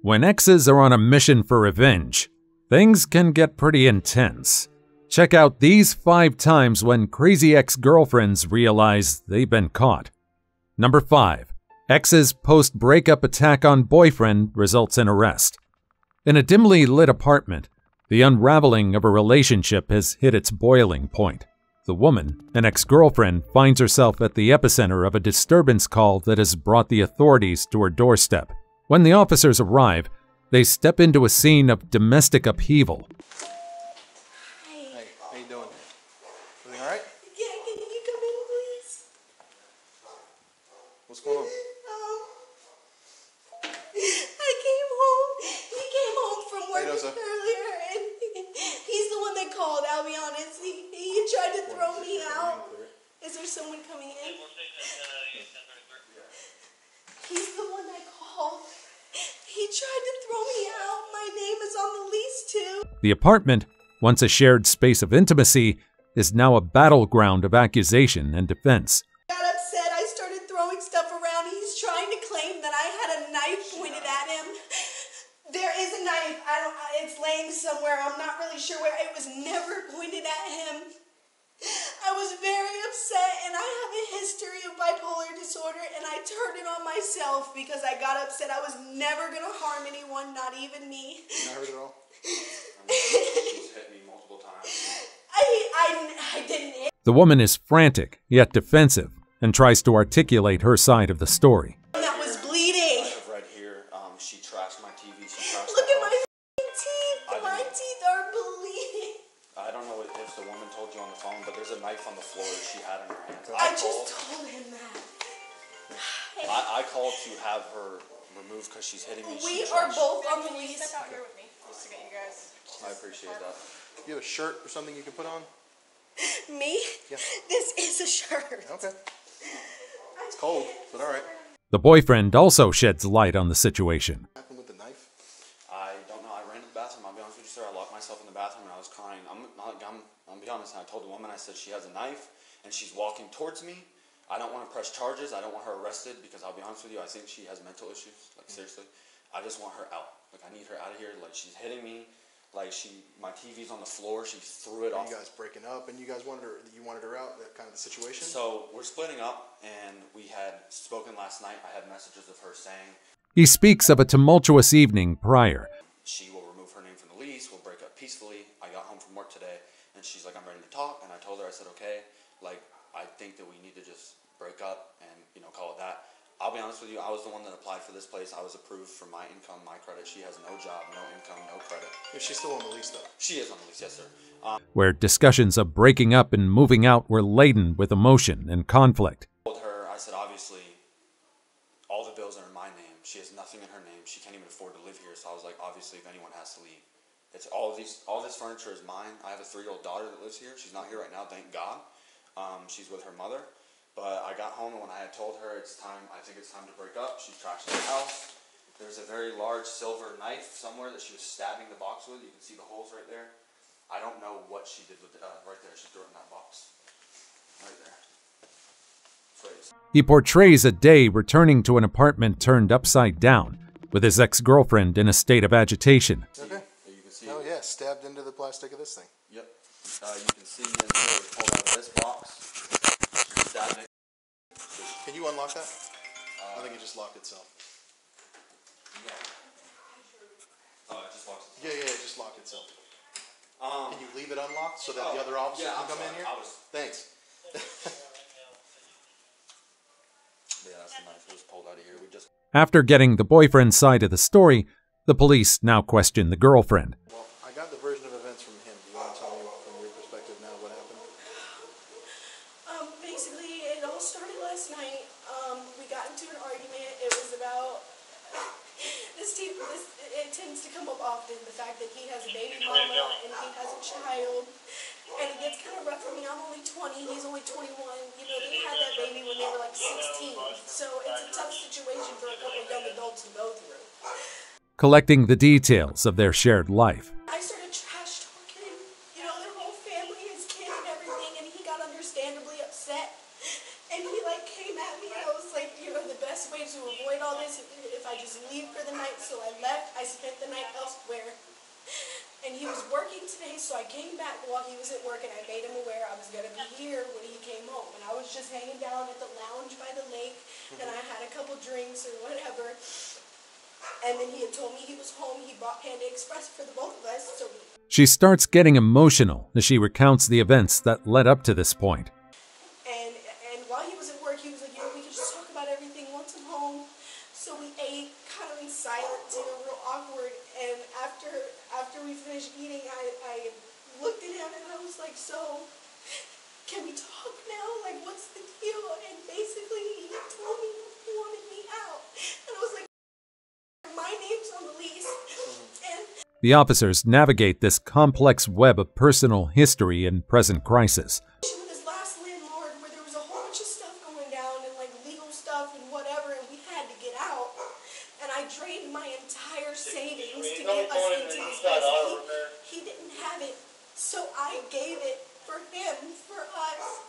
When exes are on a mission for revenge, things can get pretty intense. Check out these 5 times when crazy ex-girlfriends realize they've been caught. Number 5. Ex's post-breakup attack on boyfriend results in arrest. In a dimly lit apartment, the unraveling of a relationship has hit its boiling point. The woman, an ex-girlfriend, finds herself at the epicenter of a disturbance call that has brought the authorities to her doorstep. When the officers arrive, they step into a scene of domestic upheaval. Hey, how you doing? Everything all right? Yeah, can you come in, please? What's going on? I came home. He came home from work Hey, earlier, and he's the one that called, I'll be honest. He tried to throw me out. Is there someone coming in? He's the one that called. He tried to throw me out. My name is on the lease, too. The apartment, once a shared space of intimacy, is now a battleground of accusation and defense. I got upset. I started throwing stuff around. He's trying to claim that I had a knife pointed at him. There is a knife. It's laying somewhere. I'm not really sure where. It was never pointed at him. I was very upset, and I have a history of bipolar disorder, and I turned it on myself because I got upset. I was never going to harm anyone, not even me. You not hurt at all? She's hit me multiple times. I didn't hit. The woman is frantic, yet defensive, and tries to articulate her side of the story. That was bleeding. I have right here, she trashed my TV, she trashed Look the at my house. teeth. My teeth are bleeding. I don't know if the woman told you on the phone, but there's a knife on the floor that she had in her hand. I just told him that. I called to have her removed because she's hitting me. We are both on the lease. Step out here with me, just to get you guys. I appreciate that. You have a shirt or something you can put on? Me? Yeah. This is a shirt. Okay. It's cold, but all right. The boyfriend also sheds light on the situation. What happened with the knife? I don't know. I ran to the bathroom. I'll be honest with you, sir. I locked myself in the bathroom and I was crying. I'll be honest. And I told the woman, I said she has a knife and she's walking towards me. I don't want to press charges. I don't want her arrested because I'll be honest with you, I think she has mental issues. Like seriously, I just want her out. Like I need her out of here. Like she's hitting me. Like my TV's on the floor. She threw it off. You guys breaking up, and you guys wanted her out. That kind of the situation. So we're splitting up, and we had spoken last night. I had messages of her saying He speaks of a tumultuous evening prior. she will remove her name from the lease. We'll break up peacefully. I got home from work today, and she's like, I'm ready to talk. And I told her, I said, okay. Like I think that we need to just break up and call it that. I'll be honest with you, I was the one that applied for this place. I was approved for my income, my credit. She has no job, no income, no credit. Is she still on the lease, though? She is on the lease, yes, sir. Where discussions of breaking up and moving out were laden with emotion and conflict. I told her, I said, obviously, all the bills are in my name. She has nothing in her name. She can't even afford to live here. So I was like, obviously, if anyone has to leave, it's all this furniture is mine. I have a 3-year-old daughter that lives here. She's not here right now, thank God. She's with her mother. But I got home, and when I had told her I think it's time to break up, she trashed the house. There's a very large silver knife somewhere that she was stabbing the box with. You can see the holes right there. I don't know what she did with it. Right there, she threw it in that box. Right there. He portrays a day returning to an apartment turned upside down, with his ex-girlfriend in a state of agitation. Okay. You can see. Oh yeah, stabbed into the plastic of this thing. Yep. You can see in here, we pulled out of this box. She stabbed it. Can you unlock that? I think it just locked itself. Yeah. Oh, it just locks itself. Yeah, it just locked itself. Can you leave it unlocked so that the other officer can come in here? Thanks. Yeah, that's the knife that was pulled out of here. After getting the boyfriend's side of the story, the police now question the girlfriend. Well, I got the version of events from him. Do you want to tell me from your perspective now what happened? Basically, it all started last night. We got into an argument. It was about it tends to come up often, the fact that he has a baby mama and he has a child. And it gets kind of rough for me. I'm only 20, he's only 21. They had that baby when they were like 16. So it's a tough situation for a couple of young adults to go through. Collecting the details of their shared life. I started trash talking, their whole family, his kid and everything, and he got understandably upset. And he came at me, and I was like, the best way to avoid all this, if I just leave for the night. So I left. I he was working today, so I came back while he was at work, and I made him aware I was going to be here when he came home. And I was just hanging down at the lounge by the lake, and I had a couple drinks or whatever. And then he had told me he was home. He brought Panda Express for the both of us. So She starts getting emotional as she recounts the events that led up to this point. And while he was at work, he was like, you know, we can just talk about everything once I'm home. So we ate kind of in silence, you know, real awkward. And after we finished eating, I looked at him and I was like, so can we talk now? Like, what's the deal? And basically, he told me he wanted me out. And I was like, my name's on the lease. And The officers navigate this complex web of personal history and present crisis. with his last landlord, where there was a whole bunch of stuff going down and like legal stuff and whatever, and we had to get out. And I drained my entire savings to get us into this place. He didn't have it, so I gave it for him, for us.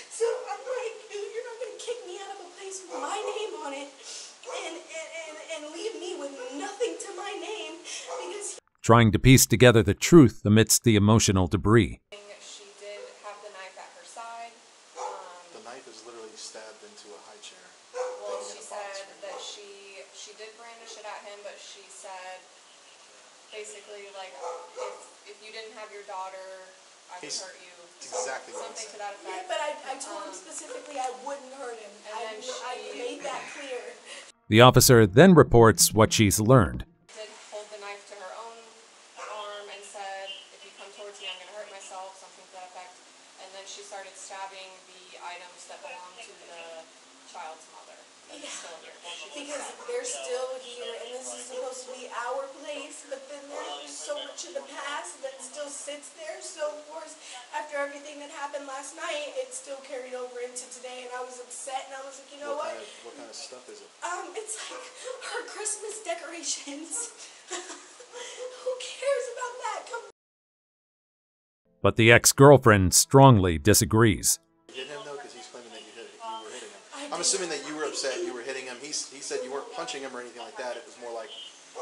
So I'm like, dude, you're not gonna kick me out of a place with my name on it and leave me with nothing to my name because Trying to piece together the truth amidst the emotional debris. She did have the knife at her side. The knife is literally stabbed into a high chair. Well, she said that she did brandish it at him, but she said basically like if you didn't have your daughter, I would hurt you. Exactly what he Something said. to that effect. but I told him specifically I wouldn't hurt him. And then I made that clear. The officer then reports what she's learned. Did hold the knife to her own arm and said, if you come towards me, I'm going to hurt myself, something to that effect. And then she started stabbing the items that belong to the child's mother. That is still here. Well, she Because they're still here, and this is supposed to be our place, but then there's so much of the past that still sits there. So, of course, after everything that happened last night, it still carried over into today, and I was upset, and I was like, you know what? What kind of stuff is it? It's like her Christmas decorations. Who cares about that? Come But the ex-girlfriend strongly disagrees. You hit him though, because he's claiming that you were hitting him. I'm assuming that you were upset, you were hitting him. He said you weren't punching him or anything like that. It was more like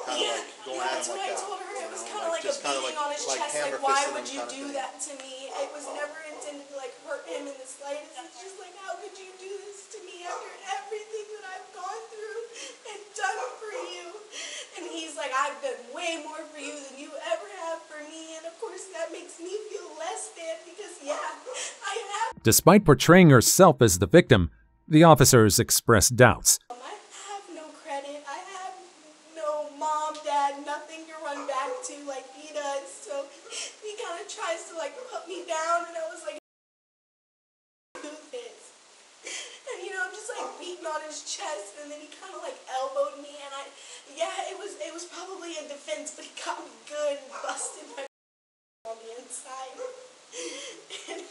kind of like going at that's him what like I that. told her. It was kind of like a just kinda beating on his chest. hammer Like, why fisting would him you kinda do thing. that to me? It was never intended to like hurt him in the slightest. It's just like, how could you do this to me after everything that I've gone through and done for you? And he's like, I've done way more for you than you ever have for me. And of course, that makes me feel less than because, yeah, I have. Despite portraying herself as the victim, the officers express doubts. I have no credit. I have no mom, dad, nothing to run back to like he does. So he kind of tries to like put me down, and I was like, do this. And you know, I'm just like beating on his chest, and then he kind of like elbowed me, and it was probably in defense, but he got me good and busted my on the inside. And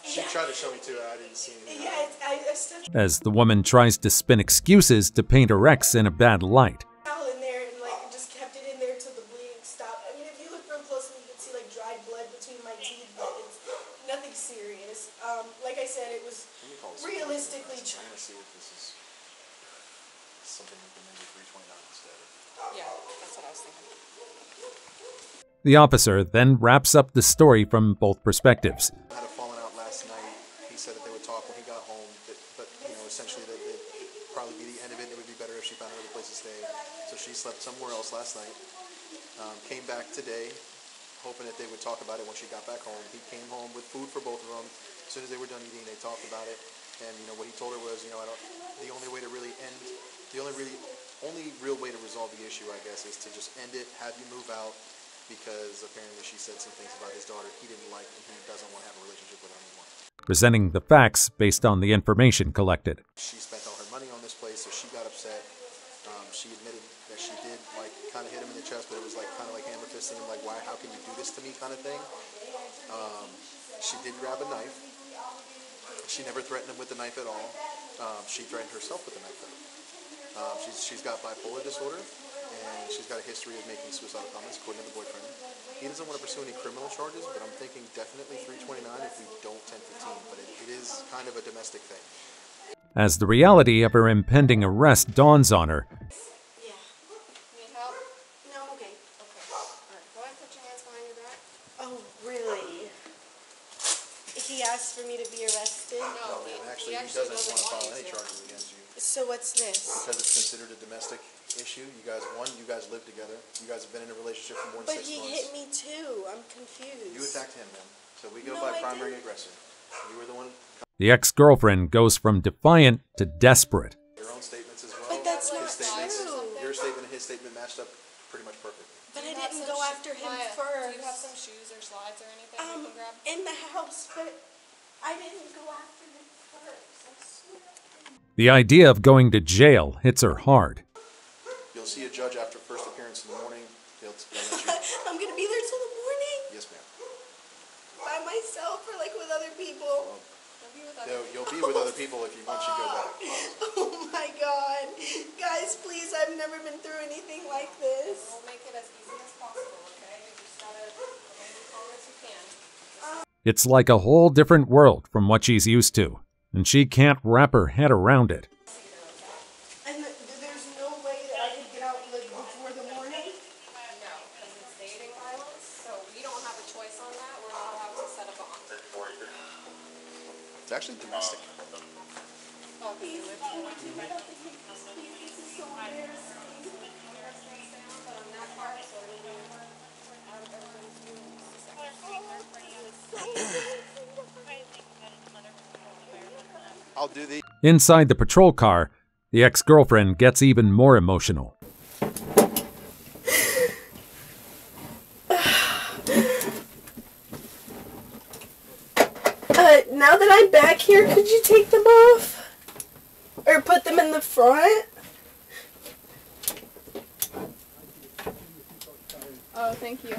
She tried to show me too. I didn't see anything. yeah, I stuffed As the woman tries to spin excuses to paint her ex in a bad light. towel in there and like just kept it in there till the bleeding stopped. I mean, if you look real closely, you can see like dried blood between my teeth, but it's nothing serious. Like I said, it was realistically. I'm gonna see if this is something we can maybe 329 instead. Yeah, that's what I was thinking. The officer then wraps up the story from both perspectives. Had a falling out last night. He said that they would talk when he got home, but you know, essentially that it'd probably be the end of it. It would be better if she found another place to stay. So she slept somewhere else last night. Came back today, hoping that they would talk about it when she got back home. He came home with food for both of them. As soon as they were done eating, they talked about it. And you know what he told her was, you know, the only way to really end, the only real way to resolve the issue, I guess, is to just end it, have you move out. Because apparently she said some things about his daughter he didn't like and he doesn't want to have a relationship with her anymore. Presenting the facts based on the information collected. She spent all her money on this place, so she got upset. She admitted that she did like kind of hit him in the chest, but it was like kind of like hammer fisting him, like, why, how can you do this to me kind of thing. She did grab a knife. She never threatened him with the knife at all. She threatened herself with the knife though. She's got bipolar disorder. And she's got a history of making suicidal comments, according to the boyfriend. He doesn't want to pursue any criminal charges, but I'm thinking definitely 329 if we don't 1015. But it is kind of a domestic thing. As the reality of her impending arrest dawns on her, Yeah. Need help? No, I'm okay. asked for me to be arrested? No, And actually, he he actually doesn't want to file any you to. charges against you So what's this? because it's considered a domestic issue. You guys live together. You guys have been in a relationship for more than But 6 he months. hit me too. I'm confused. You attacked him, then. So we go No, by I primary didn't. aggressor. You were the one. The ex-girlfriend goes from defiant to desperate. Your own statements as well. But that's not His statements, true. your statement and his statement matched up pretty much perfect. But I Do you have didn't some go after him Maya, first. Do you have some shoes or slides or anything you can grab? In the house, but I didn't go after him first. I swear. The idea of going to jail hits her hard. You'll see a judge after first appearance in the morning. They'll let you. I'm gonna be there till the morning Yes, ma'am. by myself or like with other people. You'll be with other You'll be with other people if you once you go back. Oh my God, guys, please! I've never been through anything like this. We'll make it as easy as possible, okay? You just gotta remain as calm as you can. It's like a whole different world from what she's used to, and she can't wrap her head around it. And there's no way that I could get out like before the morning. No, because it's dating violence, so we don't have a choice on that. We're not allowed to set a bond. It's actually domestic. Oh, do you live together? This is so embarrassing. But on that part, so everybody's doing I'll do the. Inside the patrol car, the ex-girlfriend gets even more emotional. Now that I'm back here, could you take them off? Or put them in the front? Oh, thank you.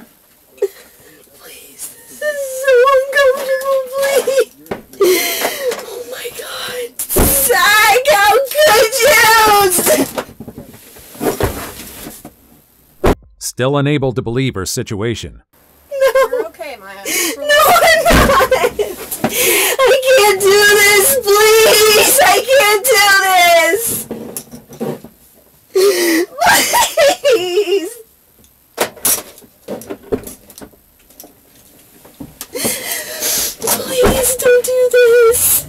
Please, this is so uncomfortable, please. Oh my God. Zach, how could you? Still unable to believe her situation. You're okay, Maya. No, I'm not. I can't do this, please. I can't do this. Please. Please don't do this.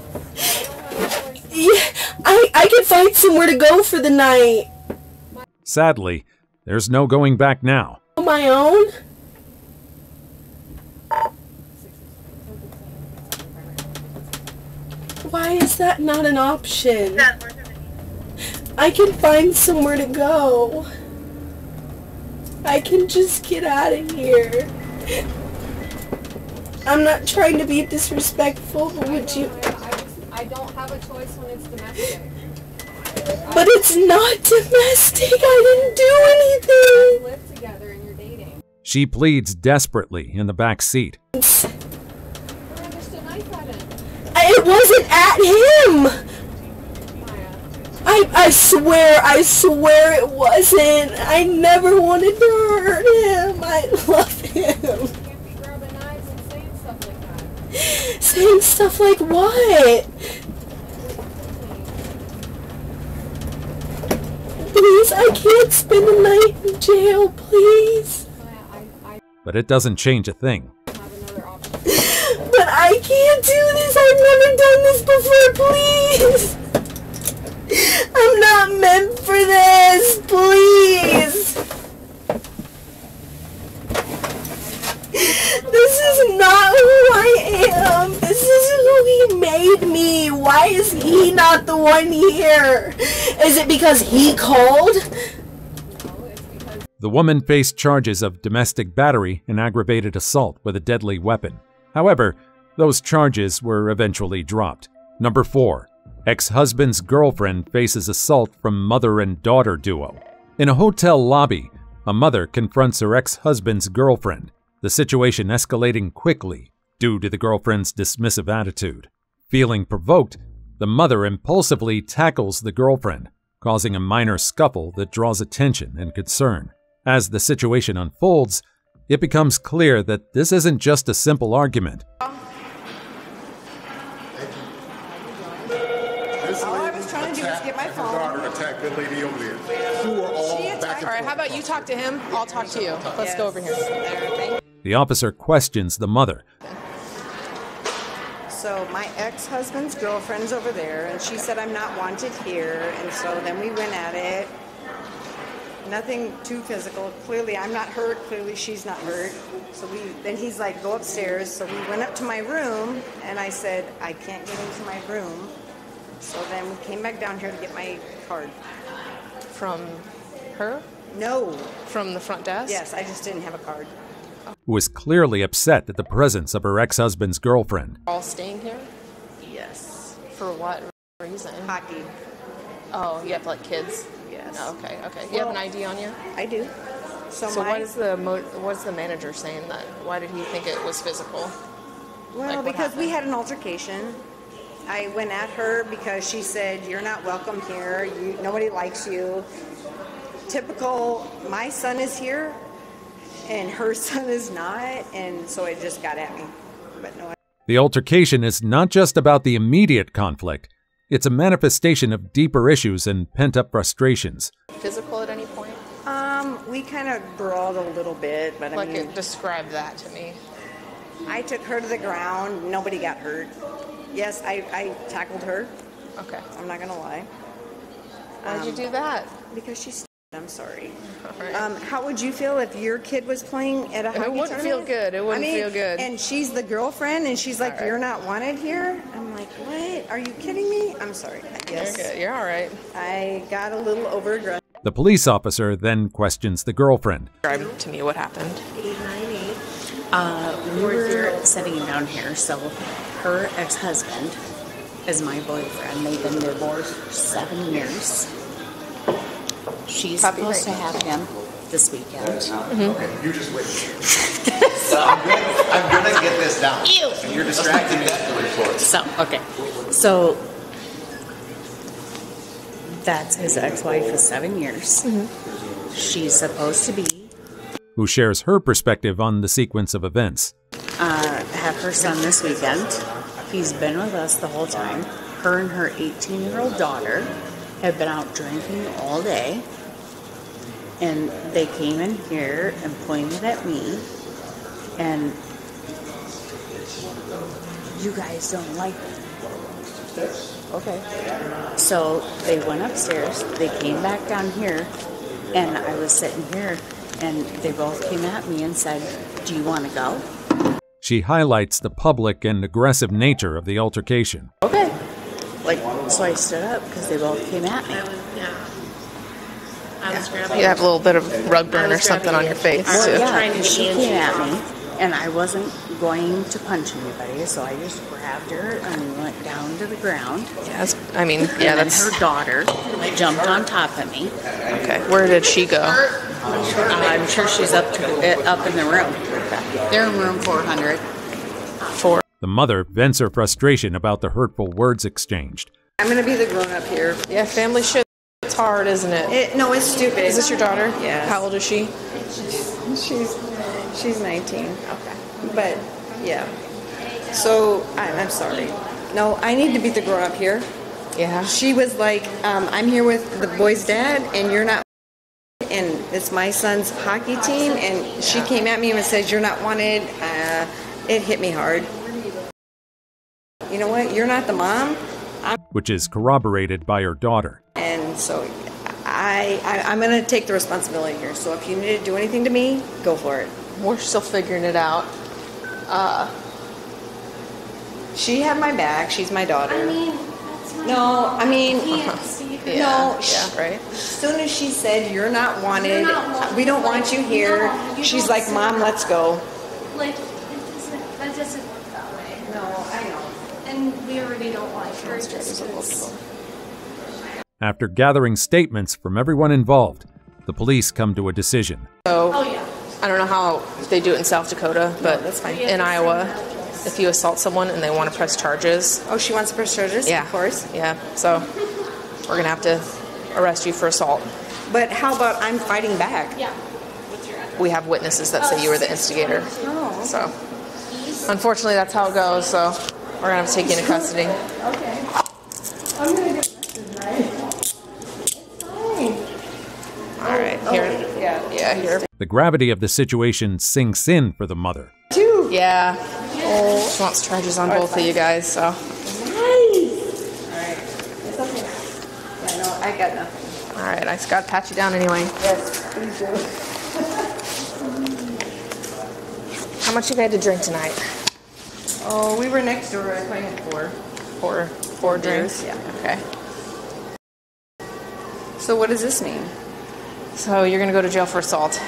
Yeah, I can find somewhere to go for the night. Sadly, there's no going back now. On my own? Why is that not an option? I can find somewhere to go. I can just get out of here. I'm not trying to be disrespectful, but would you... I don't have a choice when it's domestic. But it's not domestic. I didn't do You anything. live together and you're dating. She pleads desperately in the back seat. Where there's a knife at him. It wasn't at him. Maya. I swear it wasn't. I never wanted to hurt him. I love him. You can't be grabbing knives and saying stuff like that. Saying stuff like what? Please, I can't spend the night in jail, please. Maya, I But it doesn't change a thing. have another option. But I can't do this. I've never done this before, please. I'm not meant for this, please. This is not who I am. This is who he made me. Why is he not the one here? Is it because he called? No, it's because The woman faced charges of domestic battery and aggravated assault with a deadly weapon. However, those charges were eventually dropped. Number 4. Ex-husband's girlfriend faces assault from mother and daughter duo. In a hotel lobby, a mother confronts her ex-husband's girlfriend, the situation escalating quickly due to the girlfriend's dismissive attitude. Feeling provoked, the mother impulsively tackles the girlfriend, causing a minor scuffle that draws attention and concern. As the situation unfolds, it becomes clear that this isn't just a simple argument. All I was trying to do was get my phone. Daughter attacked good lady over there. Who are all back and All right, how about you talk to him? I'll talk to you. Let's go over here. The officer questions the mother, So my ex-husband's girlfriend's over there, and she said I'm not wanted here, and so then we went at it. Nothing too physical. Clearly I'm not hurt, clearly she's not hurt. So then he's like, go upstairs. So we went up to my room, and I said, I can't get into my room. So then we came back down here to get my card. From her? No. From the front desk? Yes, I just didn't have a card. Who was clearly upset at the presence of her ex-husband's girlfriend. All staying here? Yes. For what reason? Hockey. Oh, you have like kids? Yes. Oh, okay, okay. You have an ID on you? I do. So what's the manager saying that? Why did he think it was physical? Well, Like, because we had an altercation. I went at her because she said, you're not welcome here. Nobody likes you. Typical, my son is here and her son is not, and so it just got at me. But no. The altercation is not just about the immediate conflict. It's a manifestation of deeper issues and pent-up frustrations. Physical at any point? We kind of brawled a little bit, but I mean... Describe that to me. I took her to the ground. Nobody got hurt. Yes, I tackled her. Okay. I'm not going to lie. Why'd you do that? Because she's... I'm sorry. All right. How would you feel if your kid was playing at a hockey tournament? It wouldn't feel good. It wouldn't feel good. And she's the girlfriend, and she's like, All right. You're not wanted here? I'm like, what? Are you kidding me? I'm sorry. Yes. You're good. You're all right. I got a little over-aggressive. The police officer then questions the girlfriend. Describe to me what happened. 898. We were sitting down here, so her ex-husband is my boyfriend. They've been divorced for 7 years. She's supposed to have him this weekend. Okay, you just wait. So I'm gonna get this down. Ew. And you're distracting me. So, okay. So, that's his ex-wife of 7 years. She's supposed to be... Who shares her perspective on the sequence of events. have her son this weekend. He's been with us the whole time. Her and her 18-year-old daughter have been out drinking all day. And they came in here and pointed at me. And you guys don't like it. Okay. So they went upstairs. They came back down here. And I was sitting here. And they both came at me and said, do you want to go? She highlights the public and aggressive nature of the altercation. Okay. So I stood up because they both came at me. You have a little bit of rug burn or something on your face, too. Yeah, she came at me, and I wasn't going to punch anybody, so I just grabbed her and went down to the ground. Yes, And then her daughter jumped on top of me. Okay, where did she go? I'm sure she's up in the room. They're in room 400. The mother vents her frustration about the hurtful words exchanged. I'm going to be the grown-up here. Yeah, family shit. It's hard, isn't it? No, it's stupid. Is this your daughter? Yeah. How old is she? She's 19. Okay. But, yeah. So, I'm sorry. No, I need to be the grown-up here. Yeah. She was like, I'm here with the boy's dad, and you're not. And it's my son's hockey team, and she came at me and said, you're not wanted. It hit me hard. You know what? You're not the mom. Which is corroborated by her daughter. And so I'm going to take the responsibility here. So if you need to do anything to me, go for it. We're still figuring it out. She had my back. She's my daughter. Right. As soon as she said, you're not wanted, we don't want you here, she's like, Mom, let's go. Like, that doesn't work that way. No, I know. And we already don't like her. After gathering statements from everyone involved, the police come to a decision. So, I don't know how they do it in South Dakota, but that's fine. In Iowa, if you assault someone and they want to press charges. Oh, she wants to press charges? Yeah. Of course. Yeah, so we're going to have to arrest you for assault. But how about I'm fighting back? Yeah. We have witnesses that say you were the instigator. Oh. So, unfortunately, that's how it goes, so we're going to have to take you into custody. Okay. I'm going to get arrested, right? It's fine. All right, here. Yeah, here. The gravity of the situation sinks in for the mother. too. Yeah. She wants charges on both of you guys, so. Nice. Alright. It's okay. Yeah, no, I got nothing. Alright, I just gotta pat you down anyway. Yes, please do. How much you had to drink tonight? Oh, we were next door. I probably had Four drinks? Yeah. Okay. So what does this mean? So you're gonna go to jail for assault.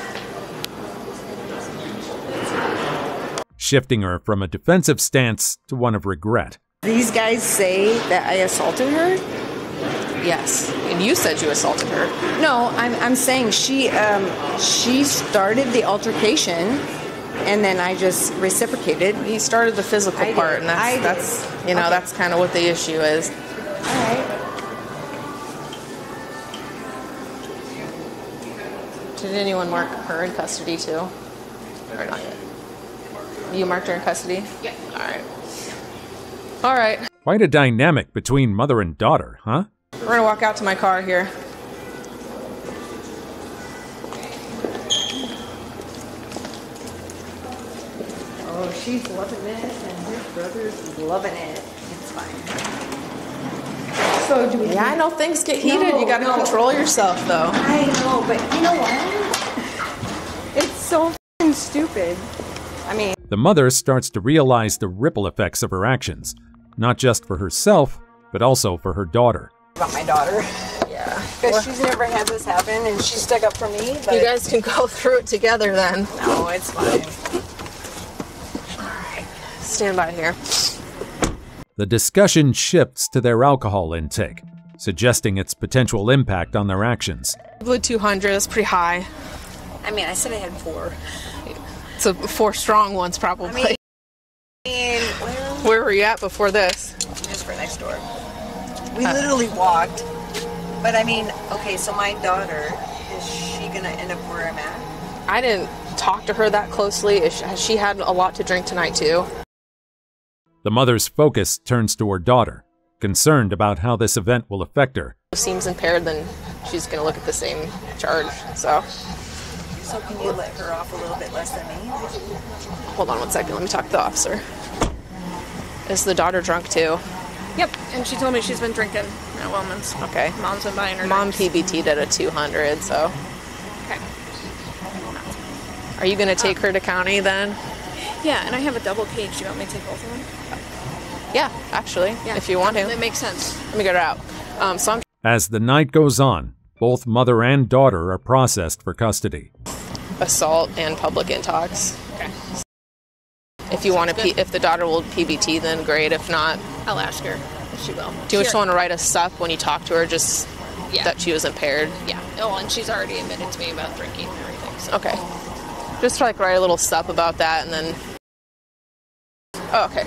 Shifting her from a defensive stance to one of regret. These guys say that I assaulted her? Yes. And you said you assaulted her. No, I'm saying she started the altercation, and then I just reciprocated. He started the physical part, and that's you know, Okay. that's kind of what the issue is. All right. Did anyone mark her in custody too? Or not yet? You marked her in custody? Yeah. All right. All right. Quite a dynamic between mother and daughter, huh? We're gonna walk out to my car here. Oh, she's loving it, and her brother's loving it. It's fine. So do we? Yeah, I know things get heated. You gotta control yourself, though. I know, but you know what? It's so f***ing stupid. I mean, The mother starts to realize the ripple effects of her actions, not just for herself, but also for her daughter. about my daughter. Yeah. Because she's never had this happen, and she stuck up for me. But You guys can go through it together then. no, it's fine. Stand by here. The discussion shifts to their alcohol intake, suggesting its potential impact on their actions. Blue 200 is pretty high. I mean, I said I had 4. So 4 strong ones probably. Well, Where were you at before this? just for next door. We literally walked. But I mean, okay, so my daughter, is she gonna end up where I'm at? I didn't talk to her that closely. Has she had a lot to drink tonight too? The mother's focus turns to her daughter, concerned about how this event will affect her. Seems impaired, then she's gonna look at the same charge. So So can you let her off a little bit less than me? hold on one second. Let me talk to the officer. Is the daughter drunk too? Yep, and she told me she's been drinking at Wellman's. Okay. Mom's been buying her Mom drinks. PBT'd at a 200, so. Okay. Are you going to take her to county then? Yeah, and I have a double cage. Do you want me to take both of them? Yeah, actually, Yeah. if you want to. That makes sense. Let me get her out. So I'm As the night goes on, both mother and daughter are processed for custody. assault and public intox. Okay. If you want to, if the daughter will PBT, then great. If not, I'll ask her if she will. do you just want to write us up when you talk to her, just Yeah. that she was impaired? Yeah. Oh, and she's already admitted to me about drinking and everything. So. Okay. Just like write a little sup about that, and then. Oh, okay.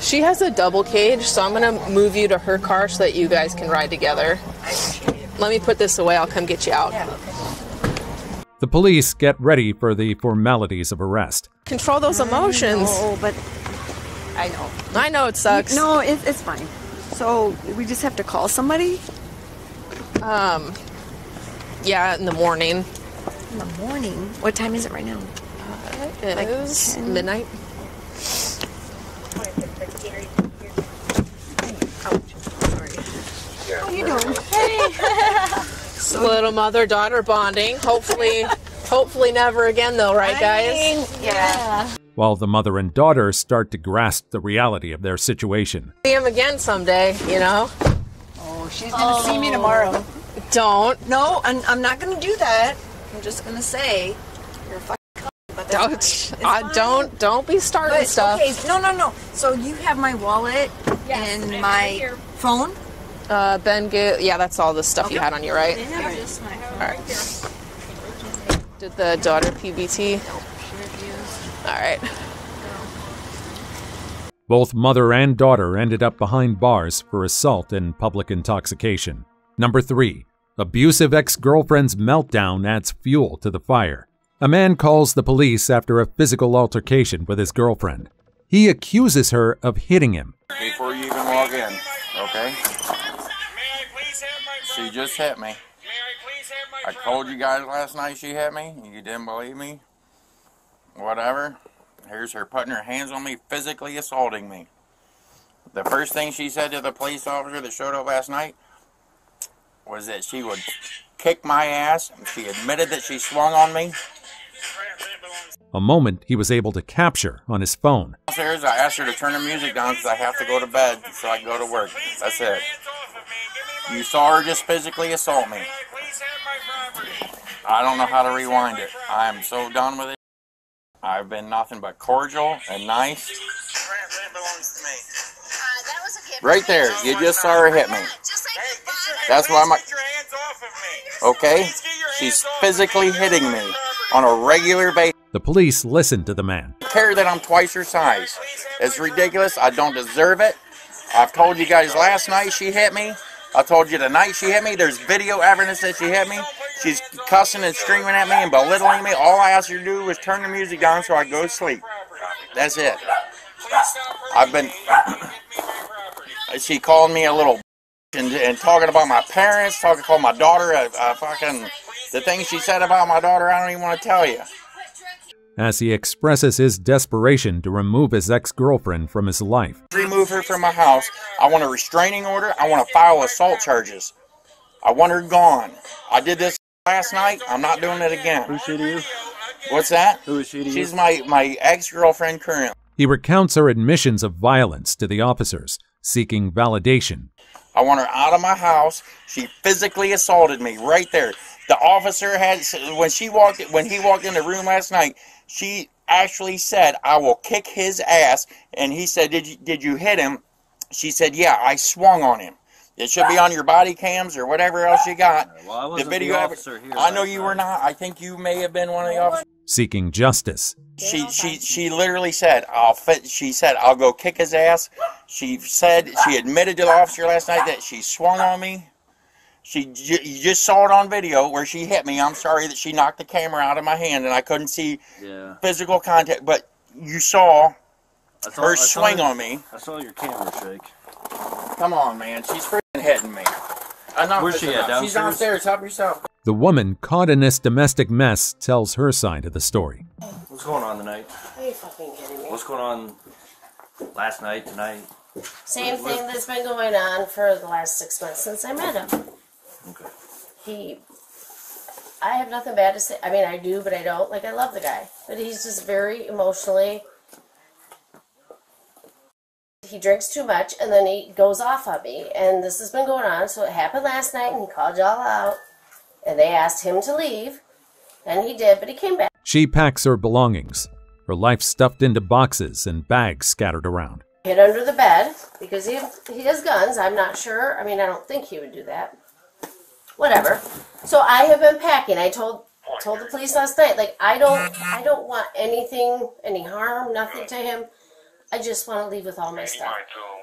She has a double cage, so I'm gonna move you to her car so that you guys can ride together. I appreciate it. Let me put this away. I'll come get you out. Yeah, okay. The police get ready for the formalities of arrest. Control those emotions. Oh, but I know. I know it sucks. No, it's fine. So we just have to call somebody? Yeah, in the morning. In the morning? What time is it right now? It Like is 10? midnight. How you doing? Little mother-daughter bonding. Hopefully never again though, right guys? Yeah. While the mother and daughter start to grasp the reality of their situation. See him again someday, you know? Oh, she's gonna see me tomorrow. Don't. No, I'm not gonna do that. I'm just gonna say you're a fucking cunt, but that's fine. It's fine. Don't be starting But, stuff. okay, no. So you have my wallet and my phone? Ben, yeah, that's all the stuff you had on you, right? Yeah, just my phone. All right. Did the daughter PBT? All right. Both mother and daughter ended up behind bars for assault and public intoxication. Number 3. Abusive ex-girlfriend's meltdown adds fuel to the fire. A man calls the police after a physical altercation with his girlfriend. He accuses her of hitting him. Before you even walk in, okay? She just hit me. I told you guys last night she hit me. You didn't believe me. Whatever. Here's her putting her hands on me, physically assaulting me. The first thing she said to the police officer that showed up last night was that she would kick my ass. She admitted that she swung on me. A moment he was able to capture on his phone. Downstairs, I asked her to turn the music down because I have to go to bed so I can go to work. That's it. You saw her just physically assault me. I don't know how to rewind it. I'm so done with it. I've been nothing but cordial and nice. Right there, you just saw her hit me. That's why my... Okay? She's physically hitting me on a regular basis. The police listened to the man. I care that I'm twice her size. It's ridiculous. I don't deserve it. I've told you guys last night she hit me. I told you tonight she hit me. There's video evidence that she hit me. She's cussing and screaming at me and belittling me. All I asked her to do was turn the music down so I go to sleep. That's it. I've been... She called me a little and talking about my parents, called my daughter fucking... The things she said about my daughter, I don't even want to tell you. As he expresses his desperation to remove his ex-girlfriend from his life. Remove her from my house. I want a restraining order. I want to file assault charges. I want her gone. I did this last night. I'm not doing it again. Who's she to you? What's that? Who is she to you? She's my ex-girlfriend currently. He recounts her admissions of violence to the officers, seeking validation. I want her out of my house. She physically assaulted me right there. The officer had, when he walked in the room last night, she actually said, "I will kick his ass." And he said, did you hit him? She said, "Yeah, I swung on him." It should be on your body cams or whatever else you got. Well, I wasn't the video the officer here. I know you were not. I think you may have been one of the officers. Seeking justice. She literally said, I'll go kick his ass. She admitted to the officer last night that she swung on me. You just saw it on video where she hit me. I'm sorry that she knocked the camera out of my hand and I couldn't see physical contact, but you saw her swing on me. I saw your camera shake. Come on, man. She's freaking hitting me. Where's she at, downstairs? She's downstairs. Help yourself. The woman caught in this domestic mess tells her side of the story. What's going on tonight? Are you fucking kidding me? What's going on last night, tonight? Same thing that's been going on for the last 6 months since I met him. Okay. I have nothing bad to say. I mean, I do, but I don't. Like, I love the guy. But he's just very emotionally... He drinks too much, and then he goes off on me. And this has been going on, so it happened last night, and he called y'all out. And they asked him to leave, and he did, but he came back. She packs her belongings, her life stuffed into boxes and bags scattered around. Hid under the bed, because he has guns. I'm not sure. I mean, I don't think he would do that. Whatever. So I have been packing. I told the police last night, like, I don't want anything, any harm, nothing to him. I just want to leave with all my stuff.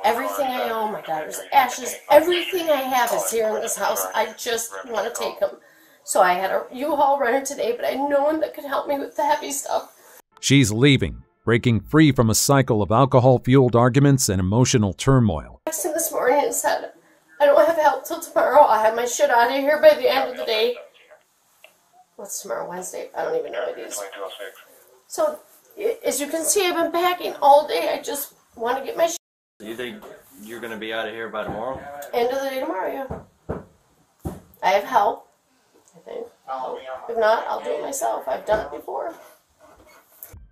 Everything I own, my daughter's ashes, everything I have is here in this house. I just want to take them. So I had a U-Haul runner today, but I had no one that could help me with the heavy stuff. She's leaving, breaking free from a cycle of alcohol-fueled arguments and emotional turmoil. I texted him this morning and said, I don't have help till tomorrow. I'll have my shit out of here by the end of the day. What's tomorrow? Wednesday? I don't even know what it is. So... as you can see, I've been packing all day. I just want to get my shit. You think you're going to be out of here by tomorrow? End of the day tomorrow, yeah. I have help, I think. If not, I'll do it myself. I've done it before.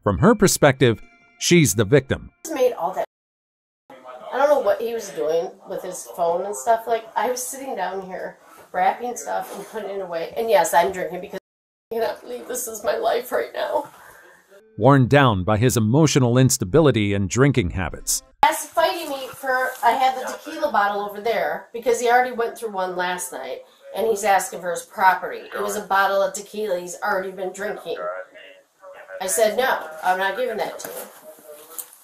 From her perspective, she's the victim. He's made all that. I don't know what he was doing with his phone and stuff. Like, I was sitting down here, wrapping stuff and putting it away. And yes, I'm drinking because I cannot believe this is my life right now. Worn down by his emotional instability and drinking habits. That's fighting me for, I had the tequila bottle over there because he already went through one last night and he's asking for his property. It was a bottle of tequila he's already been drinking. I said, no, I'm not giving that to him.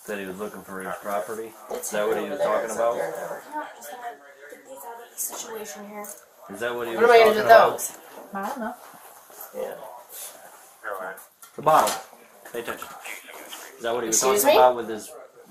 Said he was looking for his property? Is that what he was talking about? No, just want to get these out of the situation here. Is that what he was talking about? What am I going to do with those? I don't know. Yeah. The bottle. Pay attention. Is that what he was talking about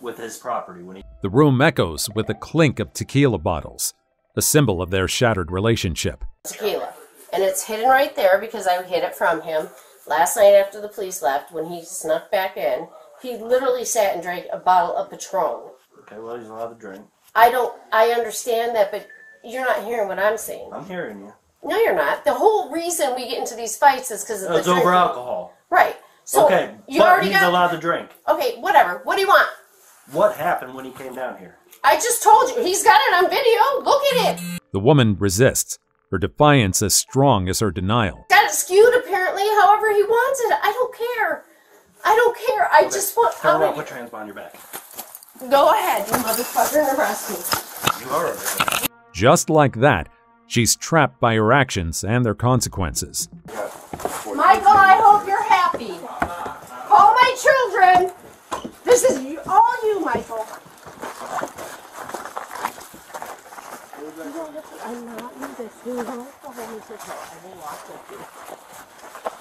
with his property? When he... The room echoes with the clink of tequila bottles, a symbol of their shattered relationship. Tequila. And it's hidden right there because I hid it from him last night after the police left when he snuck back in. He literally sat and drank a bottle of Patron. Okay, well, he's allowed to drink. I understand that, but you're not hearing what I'm saying. I'm hearing you. No, you're not. The whole reason we get into these fights is because of the It's over alcohol. Right. So okay, you but already he's allowed to drink. Okay, whatever. What do you want? What happened when he came down here? I just told you. He's got it on video. Look at it. The woman resists, her defiance as strong as her denial. Got it skewed apparently however he wants it. I don't care. I don't care. I just want... Tell him I'll put your hands behind your back. Go ahead, you motherfucker, and arrest me. You are. Just like that, she's trapped by her actions and their consequences. Michael, I hope you're happy. Call my children. This is all you, Michael. I'm not in this. You don't have to hold me to I will walk with you.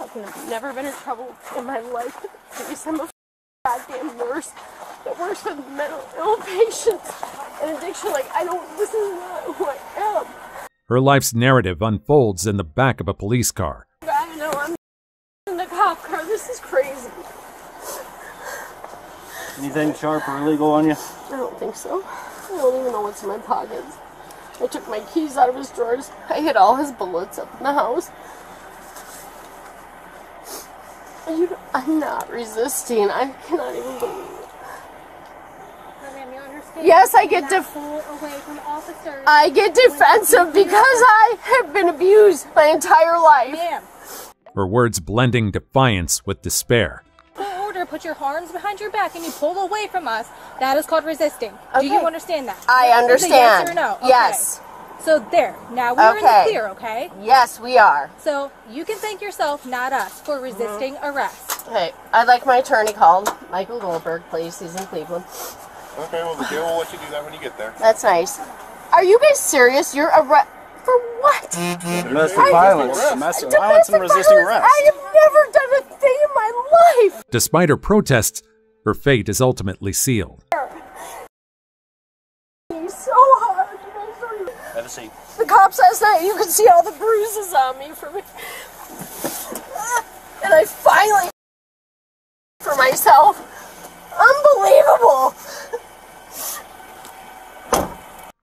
Okay, I've never been in trouble in my life. Because I'm a goddamn nurse that works with mental ill patients and addiction. Like, this is not who I am. Her life's narrative unfolds in the back of a police car. I know, I'm in the cop car. This is crazy. Anything sharp or illegal on you? I don't think so. I don't even know what's in my pockets. I took my keys out of his drawers. I hid all his bullets up in the house. I'm not resisting. I cannot even believe it. Yes, I get defensive because I have been abused my entire life. Her words blending defiance with despair. Order, put your arms behind your back and you pull away from us. That is called resisting. Okay. Do you understand that? I understand. Yes or no? Okay. Yes. So there. Now we're in the clear, okay? Yes, we are. So you can thank yourself, not us, for resisting arrest. Okay, I'd like my attorney called. Michael Goldberg, please. He's in Cleveland. Okay, well, the deal will let you do that when you get there. That's nice. Are you guys serious? You're arrested for what? Domestic violence. Domestic violence and resisting arrest. I have never done a thing in my life. Despite her protests, her fate is ultimately sealed. He's so hard. Have a seat. The cops last night, you could see all the bruises on me from it. And I finally for myself. Unbelievable.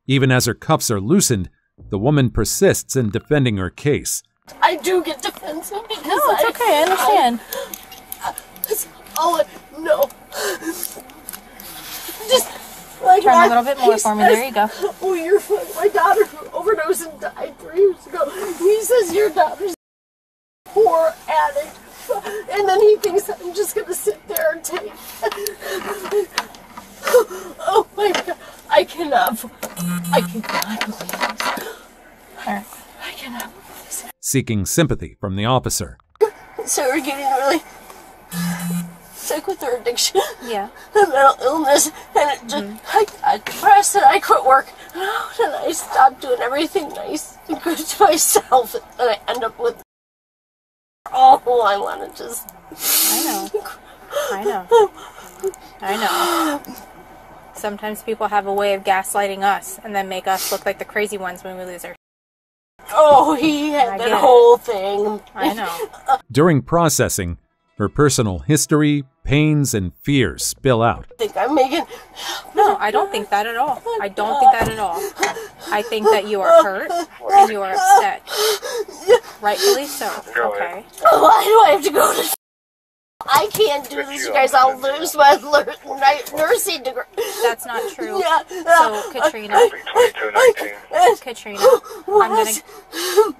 Even as her cuffs are loosened, the woman persists in defending her case. I do get defensive because it's okay, I understand. No. Just like turn a little bit more for me. There you go. Oh, you're fine. My daughter overdosed and died 3 years ago. He says your daughter's a poor addict. And then he thinks I'm just going to sit there and take... Oh my God. I cannot believe this. I cannot believe this. Seeking sympathy from the officer. So we're getting really sick with her addiction. Yeah. And mental illness. And it just, I got depressed and I quit work. And I stopped doing everything nice and good to myself. And I end up with all I want to just... I know. Sometimes people have a way of gaslighting us and then make us look like the crazy ones when we lose our... Oh, he had that whole thing. I know. During processing, her personal history, pains, and fears spill out. I think I'm making... No, I don't think that at all. I don't think that at all. I think that you are hurt and you are upset. Rightfully so, okay? Why do I have to go to... I can't do this, you guys. I'll lose my nursing degree. That's not true. Yeah. So, Katrina,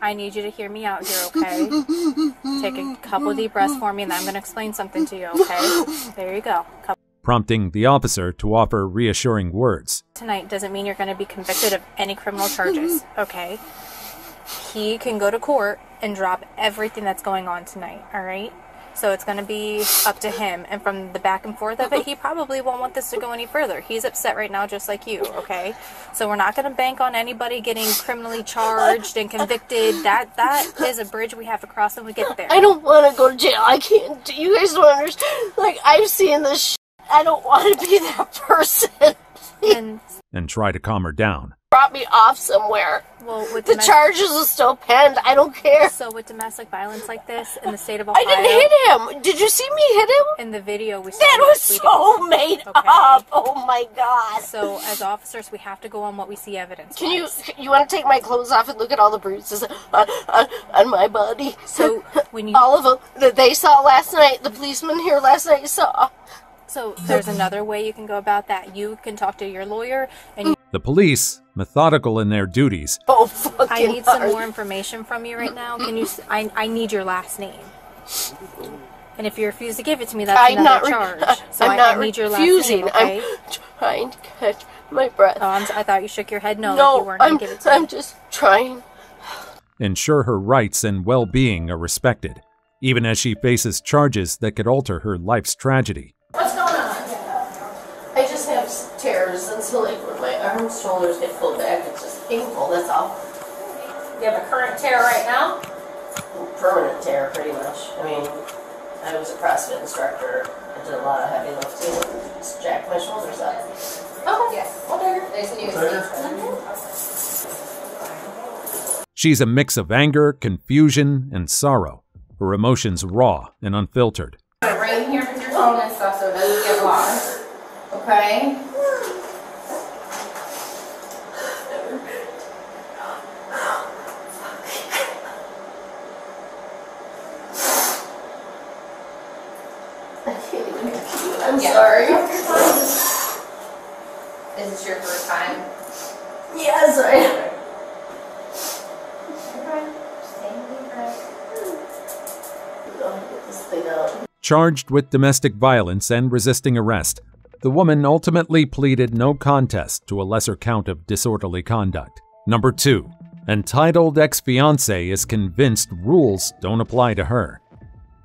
I need you to hear me out here, okay? Take a couple deep breaths for me, and then I'm going to explain something to you, okay? There you go. Prompting the officer to offer reassuring words. Tonight doesn't mean you're going to be convicted of any criminal charges, okay? He can go to court and drop everything that's going on tonight, all right? So it's going to be up to him. And from the back and forth of it, he probably won't want this to go any further. He's upset right now just like you, okay? So we're not going to bank on anybody getting criminally charged and convicted. That is a bridge we have to cross when we get there. I don't want to go to jail. I can't. You guys don't understand. Like, I've seen this shit. I don't want to be that person. and try to calm her down. Drop me off somewhere. Well, with the charges are still penned. I don't care. So with domestic violence like this in the state of Ohio, I didn't hit him. Did you see me hit him? In the video we saw that was so made up. Oh my god. So as officers, we have to go on what we see evidence. Can you want to take my clothes off and look at all the bruises on my body? So when you all of them that they saw last night, the policeman here last night saw. So there's another way you can go about that. You can talk to your lawyer and. The police, methodical in their duties. Oh, fucking I need some more information from you right now. Can you? I need your last name. And if you refuse to give it to me, that's another charge. So I need your last name. Okay? I'm trying to catch my breath. Oh, I thought you shook your head no. No, like you weren't gonna give it to me. I'm just trying. Ensure her rights and well-being are respected, even as she faces charges that could alter her life's tragedy. What's going on? I just have tears, and so like when my arms, shoulders get pulled back, it's just painful. That's all. You have a current tear right now? Permanent tear, pretty much. I mean, I was a CrossFit instructor. I did a lot of heavy lifting. Just jacked my shoulders up. Oh, yeah. Whatever. Nice and easy. She's a mix of anger, confusion, and sorrow, her emotions raw and unfiltered. Right in here with your phone and stuff so it doesn't get lost. Okay? I'm sorry. Is this your first time? Yes, I am. Charged with domestic violence and resisting arrest, the woman ultimately pleaded no contest to a lesser count of disorderly conduct. Number 2. Entitled ex-fiancé is convinced rules don't apply to her.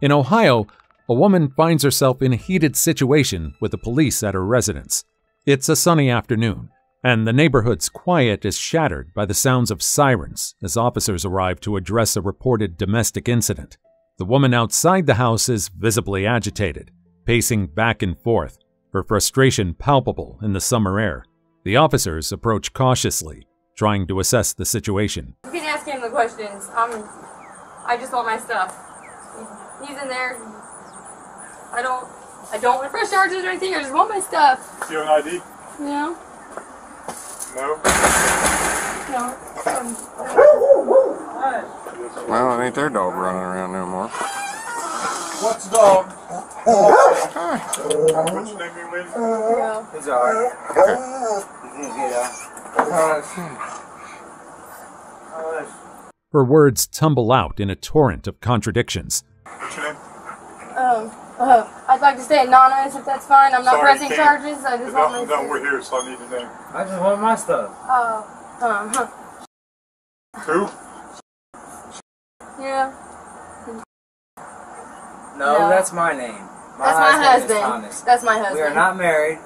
In Ohio, a woman finds herself in a heated situation with the police at her residence. It's a sunny afternoon, and the neighborhood's quiet is shattered by the sounds of sirens as officers arrive to address a reported domestic incident. The woman outside the house is visibly agitated, pacing back and forth, her frustration palpable in the summer air. The officers approach cautiously, trying to assess the situation. You can ask him the questions. I just want my stuff. He's in there. I don't want fresh charges or anything. I just want my stuff. Do you have an ID? No. No? No. Well, it ain't their dog running around no more. What's the dog? Hi. What's your name, young lady? No. It's alright. Okay. Her words tumble out in a torrent of contradictions. What's your name? I'd like to stay anonymous if that's fine. I'm not Sorry, pressing can't. charges. I just want my No, we're here, so I need your name. I just want my stuff. Who? Yeah. No, that's my name. That's my husband. That's my husband. We are not married.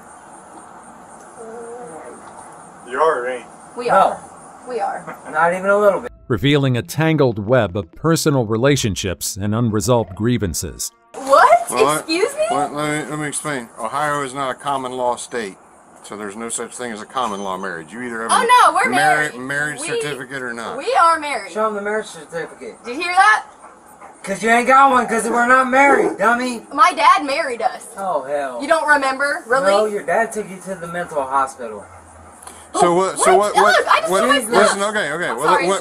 You are or ain't? We are. We are. Not even a little bit. Revealing a tangled web of personal relationships and unresolved grievances. What? Well, Excuse me? Let me explain. Ohio is not a common law state, so there's no such thing as a common law marriage. You either have we're married. marriage certificate or not. We are married. Show them the marriage certificate. Did you hear that? Because you ain't got one because we're not married, dummy. My dad married us. Oh, hell. You don't remember? Really? No, your dad took you to the mental hospital. So what? So what? Listen, okay.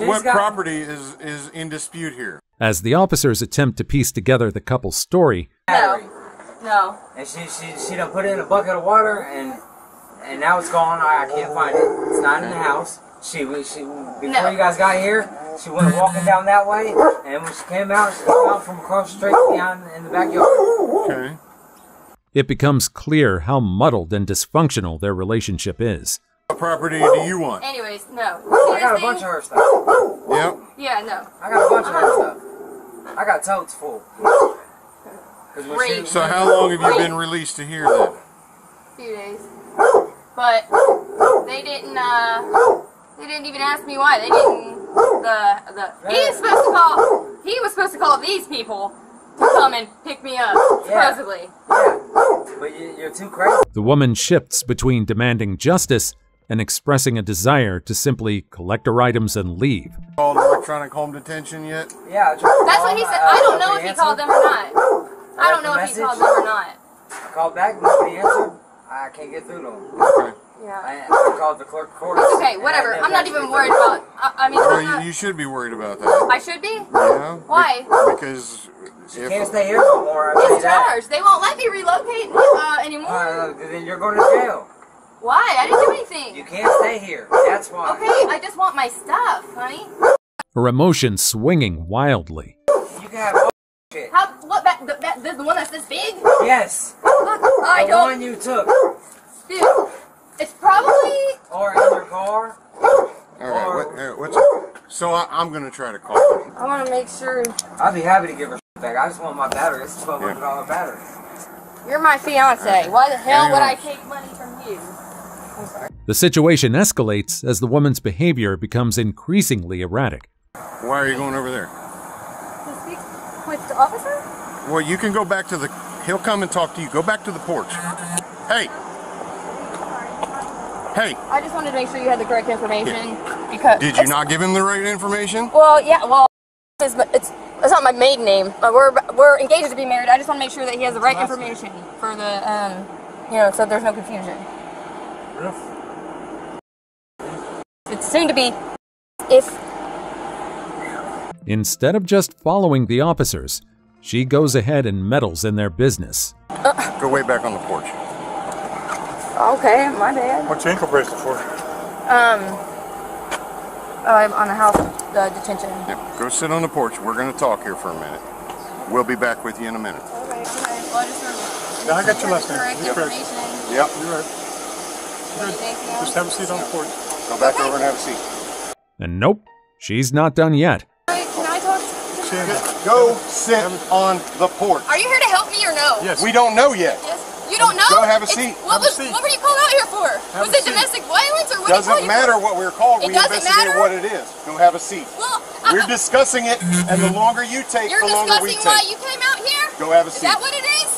What got- property is in dispute here? As the officers attempt to piece together the couple's story, No. And she done put it in a bucket of water and now it's gone. I can't find it. It's not in the house. Before you guys got here, she went walking down that way, and when she came out from across the street down in the backyard. Okay. it becomes clear how muddled and dysfunctional their relationship is. What property do you want? Anyways, no. I got a bunch of her stuff. Yep. Yeah, no. I got a bunch of her stuff. I got totes full. So how long have you been released to here then? A few days. But they didn't even ask me why. They didn't he was supposed to call these people to come and pick me up, supposedly. Yeah. but you're too crazy. The woman shifts between demanding justice and expressing a desire to simply collect her items and leave. Called electronic home detention yet? Yeah. That's what he said. I don't know if he called them or not. I don't know if he called them or not. I called back, nobody answered. I can't get through to him. Okay. Yeah. I called the clerk of court. It's okay, whatever. I'm not even worried about. I mean, Well, I'm not, you should be worried about that. I should be. Yeah. Why? Because You can't stay here no more. I tell you It's that. charged. They won't let me relocate anymore. Then you're going to jail. Why? I didn't do anything. You can't stay here. That's why. Okay, I just want my stuff, honey. Her emotions swinging wildly. You can have shit. How? What? The one that's this big? Yes. Look, I The don't. one you took. Dude, it's probably. Or in your car. All right, what's so I'm going to try to call her. I want to make sure. I'd be happy to give her back. I just want my battery. It's a $1,200 battery. You're my fiance. Why the hell would I take money from you? I'm sorry. The situation escalates as the woman's behavior becomes increasingly erratic. Why are you going over there? To speak with the officer? Well, you can go back to the... He'll come and talk to you. Go back to the porch. Hey! Hey! I just wanted to make sure you had the correct information because. Did you not give him the right information? Well, yeah. Well, it's not my maiden name. We're engaged to be married. I just want to make sure that he has the right information for the so there's no confusion. It seemed to be if. Instead of just following the officers, she goes ahead and meddles in their business. Go way back on the porch. Okay, my bad. What's your ankle bracelet for? I'm on the house detention. Yep. Go sit on the porch. We're going to talk here for a minute. We'll be back with you in a minute. Okay. Well, I just Yeah, I got your last name. correct You're correct. information. Yep. You're right. Good. Anything else? Just have a seat on the porch. Go back over and have a seat. And nope, she's not done yet. Can I talk to Go sit on the porch. Are you here to help me or no? Yes. We don't know yet. Yes. You don't know? Go have a seat. What were you called out here for? Was it domestic violence or what? Doesn't matter what we're called. It We doesn't investigate matter? what it is. Go have a seat. Well, We're discussing it, and the longer you take, you're the longer we discussing take. why you came out here? Go have a Is seat. that what it is?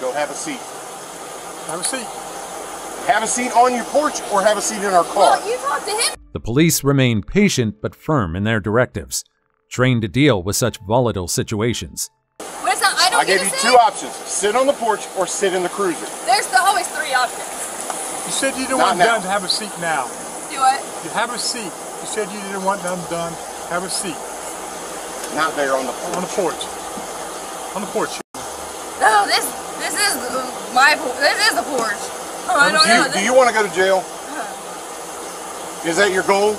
Go have a seat. Have a seat. Have a seat on your porch or have a seat in our car. Well, you talk to him. The police remain patient but firm in their directives, trained to deal with such volatile situations. But it's not, I I gave you two options. Sit on the porch or sit in the cruiser. There's always three options. You said you didn't Not want now. done to have a seat now. Do what? You have a seat. You said you didn't want them done. Have a seat. Not there on the porch. On the porch. On the porch. No, this is the porch. Oh, I don't know. Do you want to go to jail? Is that your goal?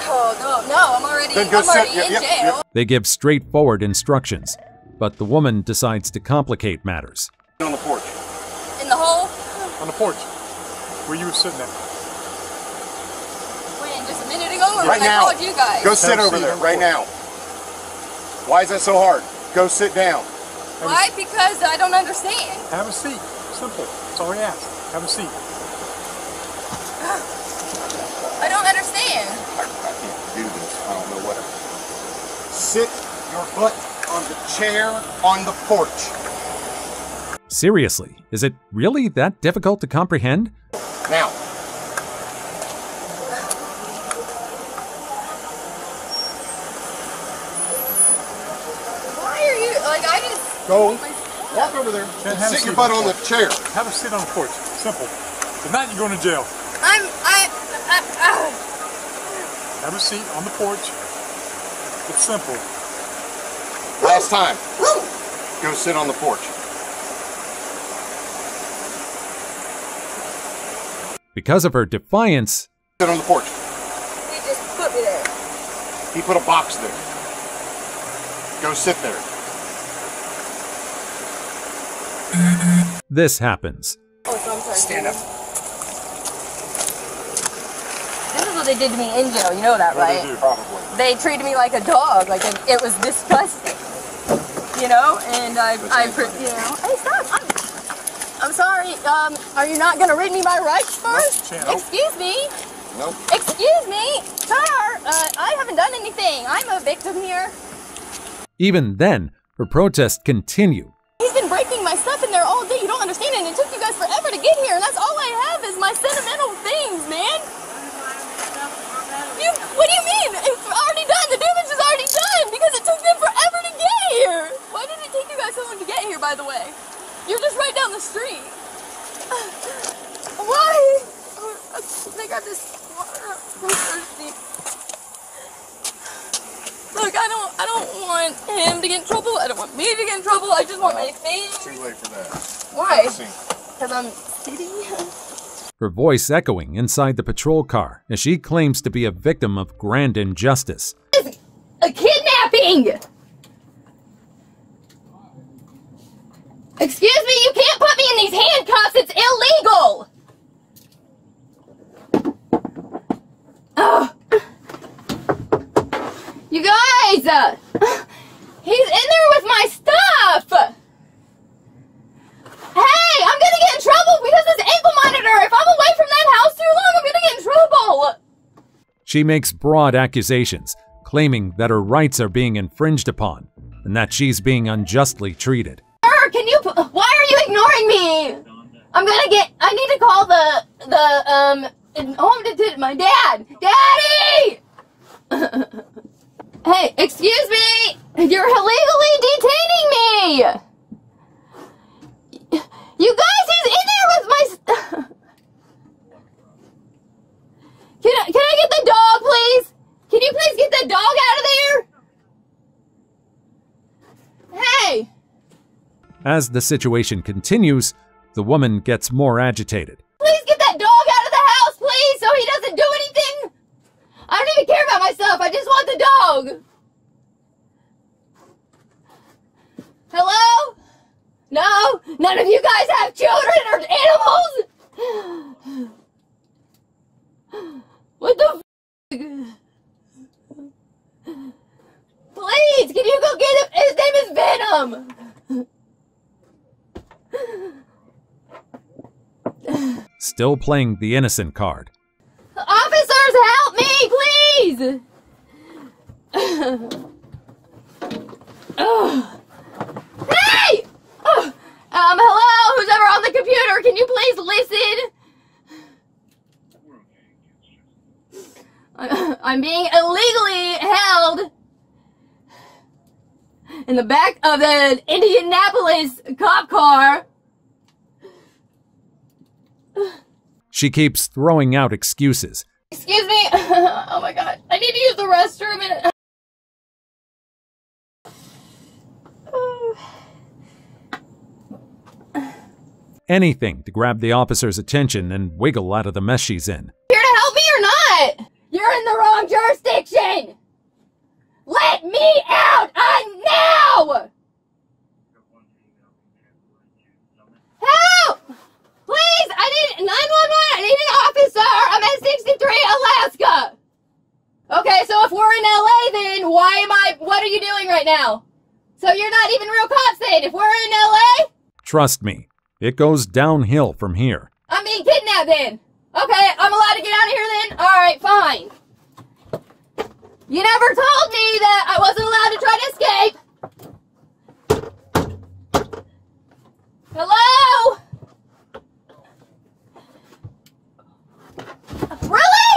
Oh no, I'm already Then go sit- in yep, jail. They give straightforward instructions, but the woman decides to complicate matters. On the porch. In the hole? On the porch. Where you were sitting at. When? Just a minute ago, or Right when I now. called you guys? Go sit over there right now. Why is that so hard? Go sit down. Why? Because I don't understand. Have a seat. Simple. That's all we ask. Have a seat. I don't understand. I can't do this. I don't know what. Sit your butt on the chair on the porch. Seriously, is it really that difficult to comprehend? Now. Why are you like? I just Go. Walk over there. Jen, have a Sit seat your butt on on the chair. Have a seat on the porch. Simple. If not, you're going to jail. Have a seat on the porch. It's simple. Last time. Go sit on the porch. Because of her defiance, Sit on the porch. He just put me there. He put a box there. Go sit there. this happens. Oh, so I'm sorry. Stand up. This is what they did to me in jail. You know that, right? They do, probably. They treated me like a dog. Like it was disgusting. You know, and hey, stop! I'm sorry. Are you not gonna read me my rights first? Nope. Excuse me. Nope. Excuse me, sir. I haven't done anything. I'm a victim here. Even then, her protests continue. He's been breaking my stuff in there all day. You don't understand it. And it took you guys forever to get here. And that's all I have is my sentimental things, man. What do you mean? It's already done. The damage is already done because it took them forever to get here. Why did it take you guys so long to get here, by the way? You're just right down the street. Why? They got this water. I'm thirsty. Look, I don't want him to get in trouble. I don't want me to get in trouble. I just want my things. Too late for that. Why? Because I'm city. Her voice echoing inside the patrol car as she claims to be a victim of grand injustice. It's a kidnapping! Excuse me, you can't put me in these handcuffs. It's illegal! Oh. You guys! He's in there with my stuff! Hey, I'm gonna get in trouble because this ankle monitor! If I'm away from that house too long, I'm gonna get in trouble! She makes broad accusations, claiming that her rights are being infringed upon and that she's being unjustly treated. Sir, can you... Why are you ignoring me? I need to call my dad. Daddy! Hey, excuse me! You're illegally detaining me! You guys, he's in there with my... Can I get the dog, please? Can you please get the dog out of there? Hey! As the situation continues, the woman gets more agitated. Please get that dog out of the house, please, so he doesn't do anything! I don't even care about myself, I just want the dog! Hello? No? None of you guys have children or animals? What the f***? Please, can you go get him? His name is Venom! Still playing the innocent card. Officers, help me, please! Hey! Hello? Who's ever on the computer? Can you please listen? I'm being illegally held in the back of the Indianapolis cop car. She keeps throwing out excuses. Excuse me. Oh my god. I need to use the restroom and... Anything to grab the officer's attention and wiggle out of the mess she's in. Here to help me or not? You're in the wrong jurisdiction! Let me out now! Help! Please, I need 911. I need an officer. I'm at 63 Alaska. Okay, so if we're in LA, then what are you doing right now? So you're not even real cops then, if we're in LA? Trust me, it goes downhill from here. I'm being kidnapped then. Okay, I'm allowed to get out of here then? Alright, fine. You never told me that I wasn't allowed to try to escape. Hello? Really?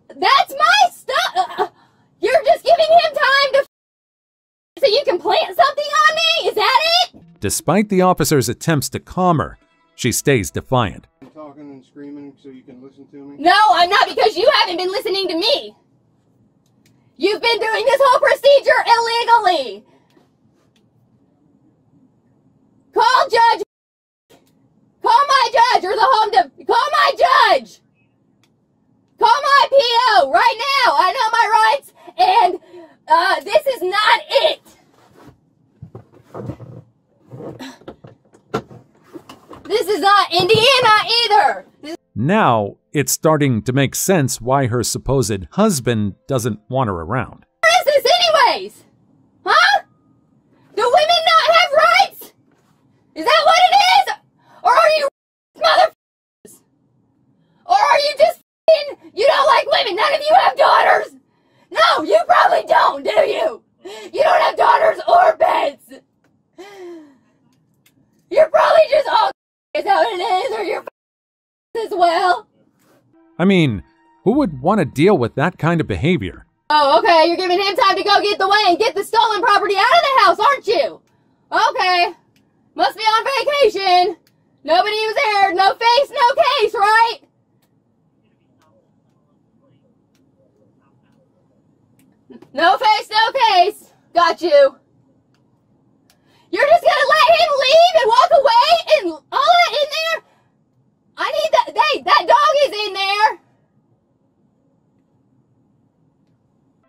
That's my stuff? You're just giving him time to so you can plant something on me? Is that it? Despite the officer's attempts to calm her, she stays defiant. Talking and screaming so you can listen to me? No, I'm not, because you haven't been listening to me. You've been doing this whole procedure illegally. Call Judge. Call my judge or the home to... Call my judge. Call my PO right now. I know my rights, and this is not it. This is not Indiana either. Now, it's starting to make sense why her supposed husband doesn't want her around. What is this anyways? Huh? Do women not have rights? Is that what it is? Or are you motherfuckers? Or are you just you don't like women? None of you have daughters? No, you probably don't, do you? You don't have daughters or pets. You're probably well. I mean, who would want to deal with that kind of behavior? Oh, okay, you're giving him time to go get the way and get the stolen property out of the house, aren't you? Okay. Must be on vacation. Nobody was there. No face, no case, right? No face, no case. Got you. You're just gonna let him leave and walk away and all that in there? I need that. Hey, that dog is in there.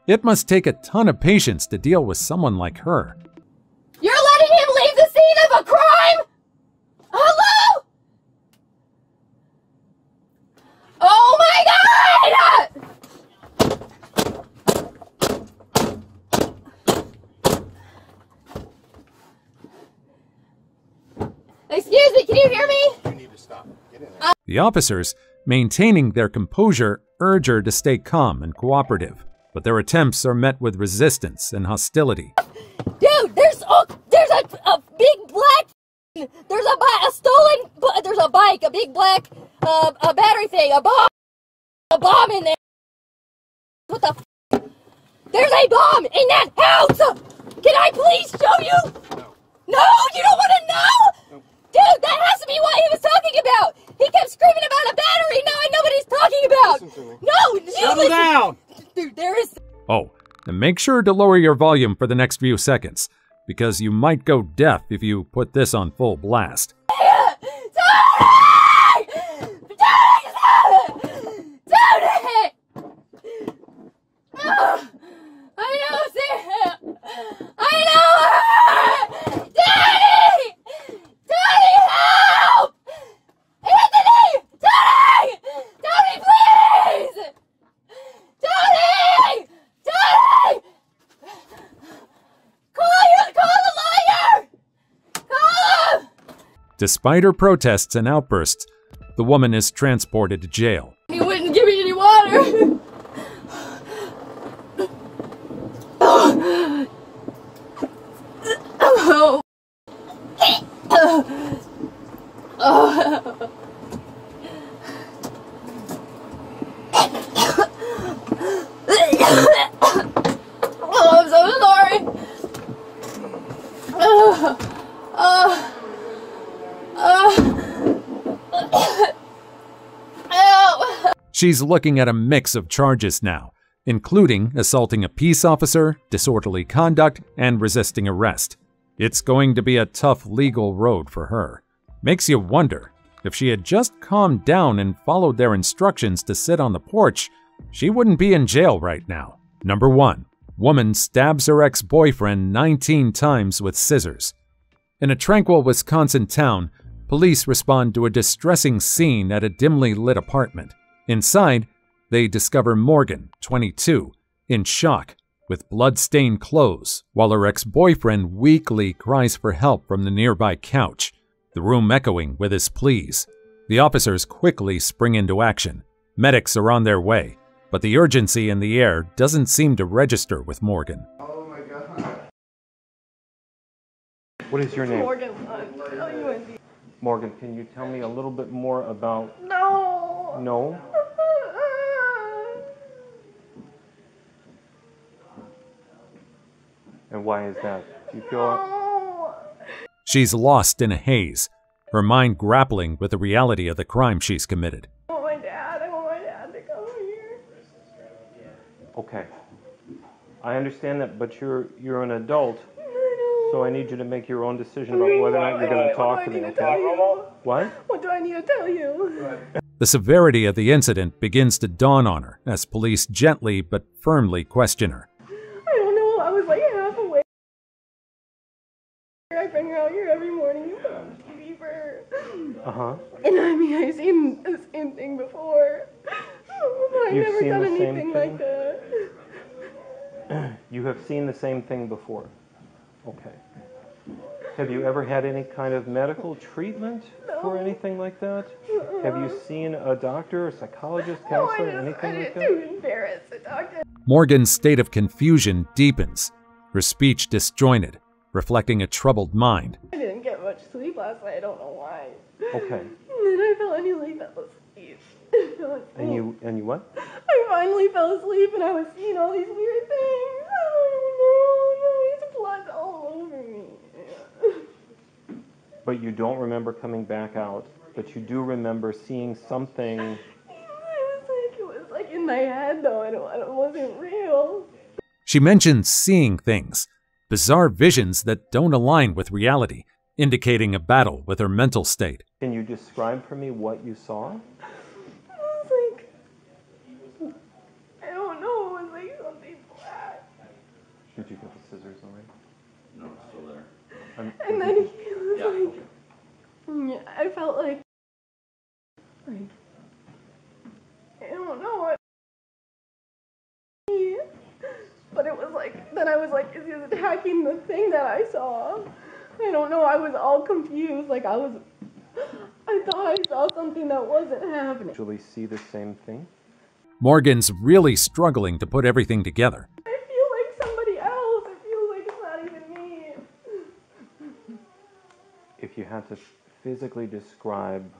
It must take a ton of patience to deal with someone like her. You're letting him leave the scene of a crime? Hello? Oh my God! Excuse me, can you hear me? You need to stop. Get in. The officers, maintaining their composure, urge her to stay calm and cooperative, but their attempts are met with resistance and hostility. Dude, there's a big black, there's a stolen, there's a bike, a big black, a battery thing, a bomb in there. What the f? There's a bomb in that house! Can I please show you? No, you don't want to know? No. Dude, that has to be what he was talking about. He kept screaming about a battery. Now I know what he's talking about. Listen to me. No, settle down. Dude, there is. Oh, and make sure to lower your volume for the next few seconds, because you might go deaf if you put this on full blast. I know! Daddy! Daddy, help! Anthony! Daddy! Daddy, please! Daddy! Daddy! Call the lawyer! Call him! Despite her protests and outbursts, the woman is transported to jail. He wouldn't give me any water. Oh. Oh, I'm so sorry. She's looking at a mix of charges now, including assaulting a peace officer, disorderly conduct, and resisting arrest. It's going to be a tough legal road for her. Makes you wonder, if she had just calmed down and followed their instructions to sit on the porch, she wouldn't be in jail right now. Number 1. Woman stabs her ex-boyfriend 19 times with scissors. In a tranquil Wisconsin town, police respond to a distressing scene at a dimly lit apartment. Inside, they discover Morgan, 22, in shock, with blood-stained clothes, while her ex-boyfriend weakly cries for help from the nearby couch, the room echoing with his pleas. The officers quickly spring into action. Medics are on their way, but the urgency in the air doesn't seem to register with Morgan. Oh my God. What is your name? Morgan. Morgan, can you tell me a little bit more about... No. No? And why is that? Do you feel... She's lost in a haze, her mind grappling with the reality of the crime she's committed. I want my dad to come here. Okay. I understand that, but you're an adult, so I need you to make your own decision about whether or not you're going to talk to me, okay? What? What do I need to tell you? The severity of the incident begins to dawn on her as police gently but firmly question her. I don't know. I was like half awake. I've been out here every morning on TV for... And I mean, I've seen the same thing before. I've never done anything like that. You have seen the same thing before? Okay. Have you ever had any kind of medical treatment for anything like that? Have you seen a doctor, a psychologist, counselor, anything like that? I didn't embarrass a doctor. Morgan's state of confusion deepens, her speech disjointed, reflecting a troubled mind. I didn't get much much sleep last night. I don't know why. Okay. And then I finally fell asleep. And you what? I finally fell asleep and I was seeing all these weird things. I don't know. There's blood all over me. But you don't remember coming back out, but you do remember seeing something. It was like in my head though. It wasn't real. She mentions seeing things, bizarre visions that don't align with reality, indicating a battle with her mental state. Can you describe for me what you saw? It was like, I don't know, it was like something black. Did you get the scissors already? No, it's still there. And then he was like, I felt like, I don't know what. But it was like, then I was like, is he attacking the thing that I saw? I don't know, I was all confused, like I thought I saw something that wasn't happening. Usually see the same thing? Morgan's really struggling to put everything together. I feel like somebody else, I feel like it's not even me. If you had to physically describe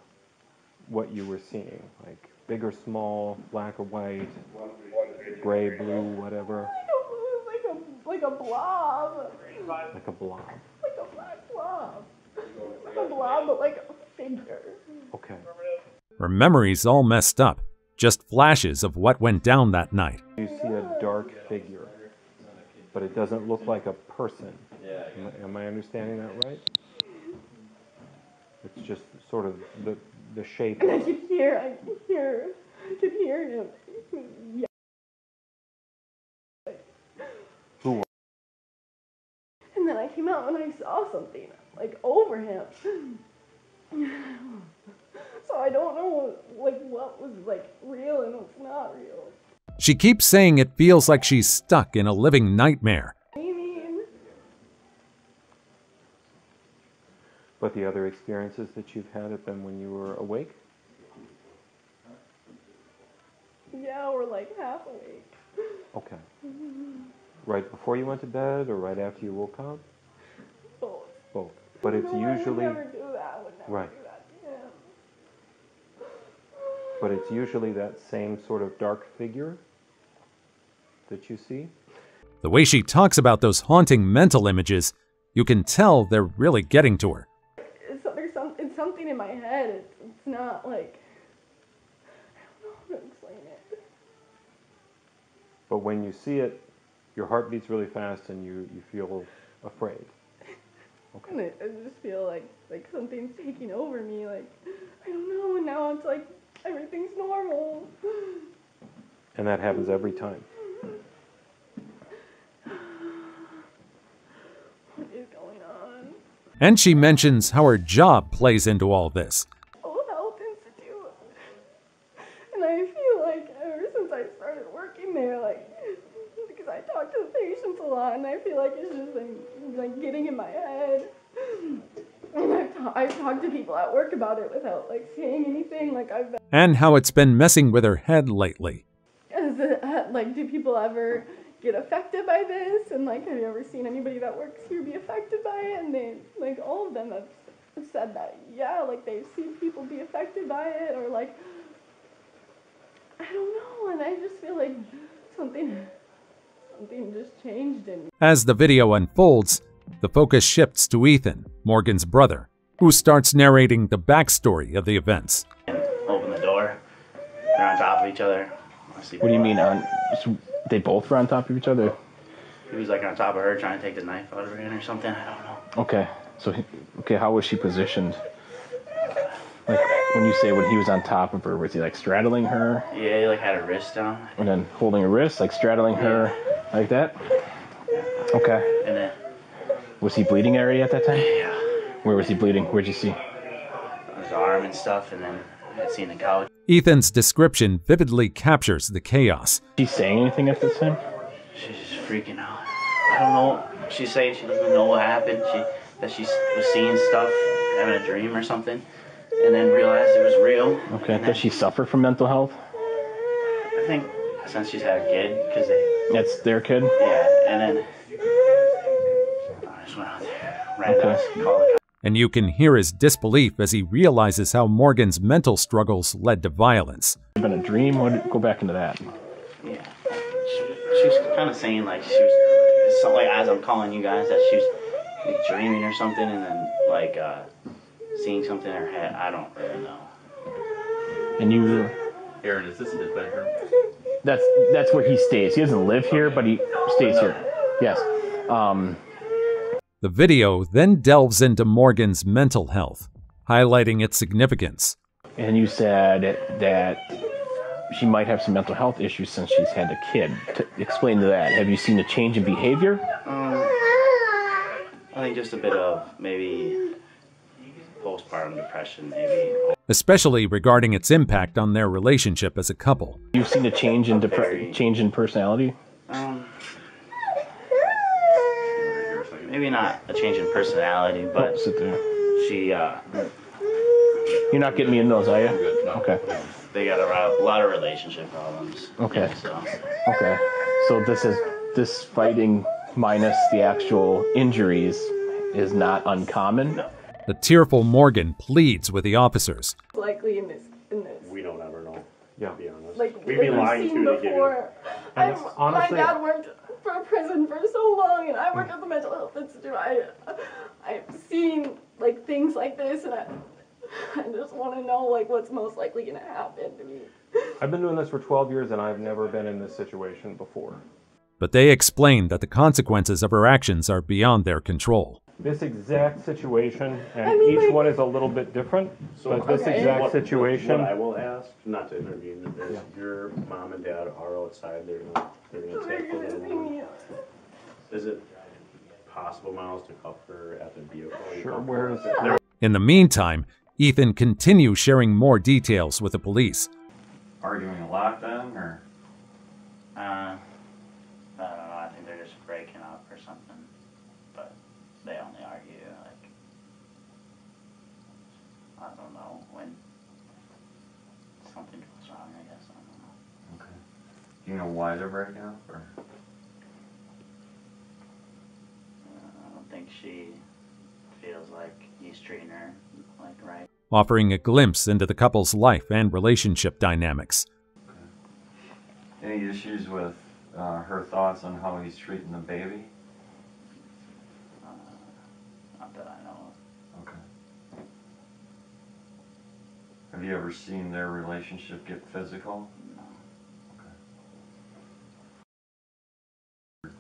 what you were seeing, like big or small, black or white, gray, blue, whatever. Like a blob. Like a blob. Like a black blob. Like a blob, but like a figure. Okay. Her memory's all messed up, just flashes of what went down that night. You see a dark figure, but it doesn't look like a person. Am I understanding that right? It's just sort of the shape. And I could hear him. Yeah. Who? And then I came out and I saw something, like, over him. So I don't know, like, what was, like, real and what's not real. She keeps saying it feels like she's stuck in a living nightmare. But the other experiences that you've had have been when you were awake? Yeah, we're like half awake. Okay. Right before you went to bed or right after you woke up? Both. Both. But it's usually... I would never do that. I would never right. do that. Yeah. But it's usually that same sort of dark figure that you see? The way she talks about those haunting mental images, you can tell they're really getting to her. It's something in my head. It's not like... I don't know how to explain it. But when you see it, your heart beats really fast and you feel afraid. Okay. And I just feel like something's taking over me. Like, I don't know. And now it's like everything's normal. And that happens every time. What is going on? And she mentions how her job plays into all this. Health Institute. And I feel like ever since I started working there, like, because I talk to the patients a lot, and I feel like it's just like getting in my head. And I've talked to people at work about it without like saying anything. Like And how it's been messing with her head lately. Like, do people ever get affected by this? And like, have you ever seen anybody that works here be affected by it? And they, like, all of them have said that, yeah, like they've seen people be affected by it, or like, I don't know. And I just feel like something just changed in me. As the video unfolds, the focus shifts to Ethan, Morgan's brother, who starts narrating the backstory of the events. Open the door. They're on top of each other. What do you mean on? They both were on top of each other? He was like on top of her trying to take the knife out of her hand or something. I don't know. Okay. So, how was she positioned? Like, when you say when he was on top of her, was he like straddling her? Yeah, he like had her wrist down. And then holding her wrist, like straddling her like that? Okay. And then... Was he bleeding area at that time? Yeah. Where was he bleeding? Where'd you see? His arm and stuff, and then I had seen the couch. Ethan's description vividly captures the chaos. Is she saying anything at this time? She's just freaking out. I don't know. She's saying she doesn't even know what happened. That she was seeing stuff, having a dream or something, and then realized it was real. Okay. Does she suffer from mental health? I think since she's had a kid, because they... That's their kid? Yeah, and then... I just went out there, ran out, called the cops. and you can hear his disbelief as he realizes how Morgan's mental struggles led to violence. Been a dream? Go back into that. Yeah. She was kind of saying like she was, something like as I'm calling you guys, that she was like, dreaming or something, and then like seeing something in her head. I don't really know. And you... Aaron, is this his bedroom? That's where he stays. He doesn't live here, but he stays here. Yes. The video then delves into Morgan's mental health, highlighting its significance. And you said that she might have some mental health issues since she's had a kid. Explain to that. Have you seen a change in behavior? I think just a bit of maybe postpartum depression, maybe. Especially regarding its impact on their relationship as a couple. You've seen a change in change in personality? Maybe not a change in personality, but sit there. She. You're not getting me in those, are you? Okay. They got a lot of relationship problems. Okay. Yeah, so. Okay. So this fighting minus the actual injuries is not uncommon? No. The tearful Morgan pleads with the officers. Likely in this. We don't ever know. Yeah. To be honest. Like we've been lying seen to you. Before. Honestly, my dad worked for a prison for so long, and I worked at the mental health institute. I've seen like things like this, and I just want to know like what's most likely going to happen to me. I've been doing this for 12 years, and I've never been in this situation before. But they explain that the consequences of her actions are beyond their control. This exact situation, and each one is a little bit different, but this exact situation... What I will ask, not to intervene, is your mom and dad are outside, they're gonna take the little one. Is it possible, Miles, to cuff her at the vehicle? Sure, where is it? In the meantime, Ethan continues sharing more details with the police. Arguing a lot then, or? I don't know, I think they're just breaking up or something, but they only argue, like, I don't know, when something goes wrong, I guess, I don't know. Okay. Do you know why they're breaking up, or? I don't think she feels like he's treating her, like, right. Offering a glimpse into the couple's life and relationship dynamics. Okay. Any issues with her thoughts on how he's treating the baby? Not that I know of. Okay. Have you ever seen their relationship get physical? No. Okay.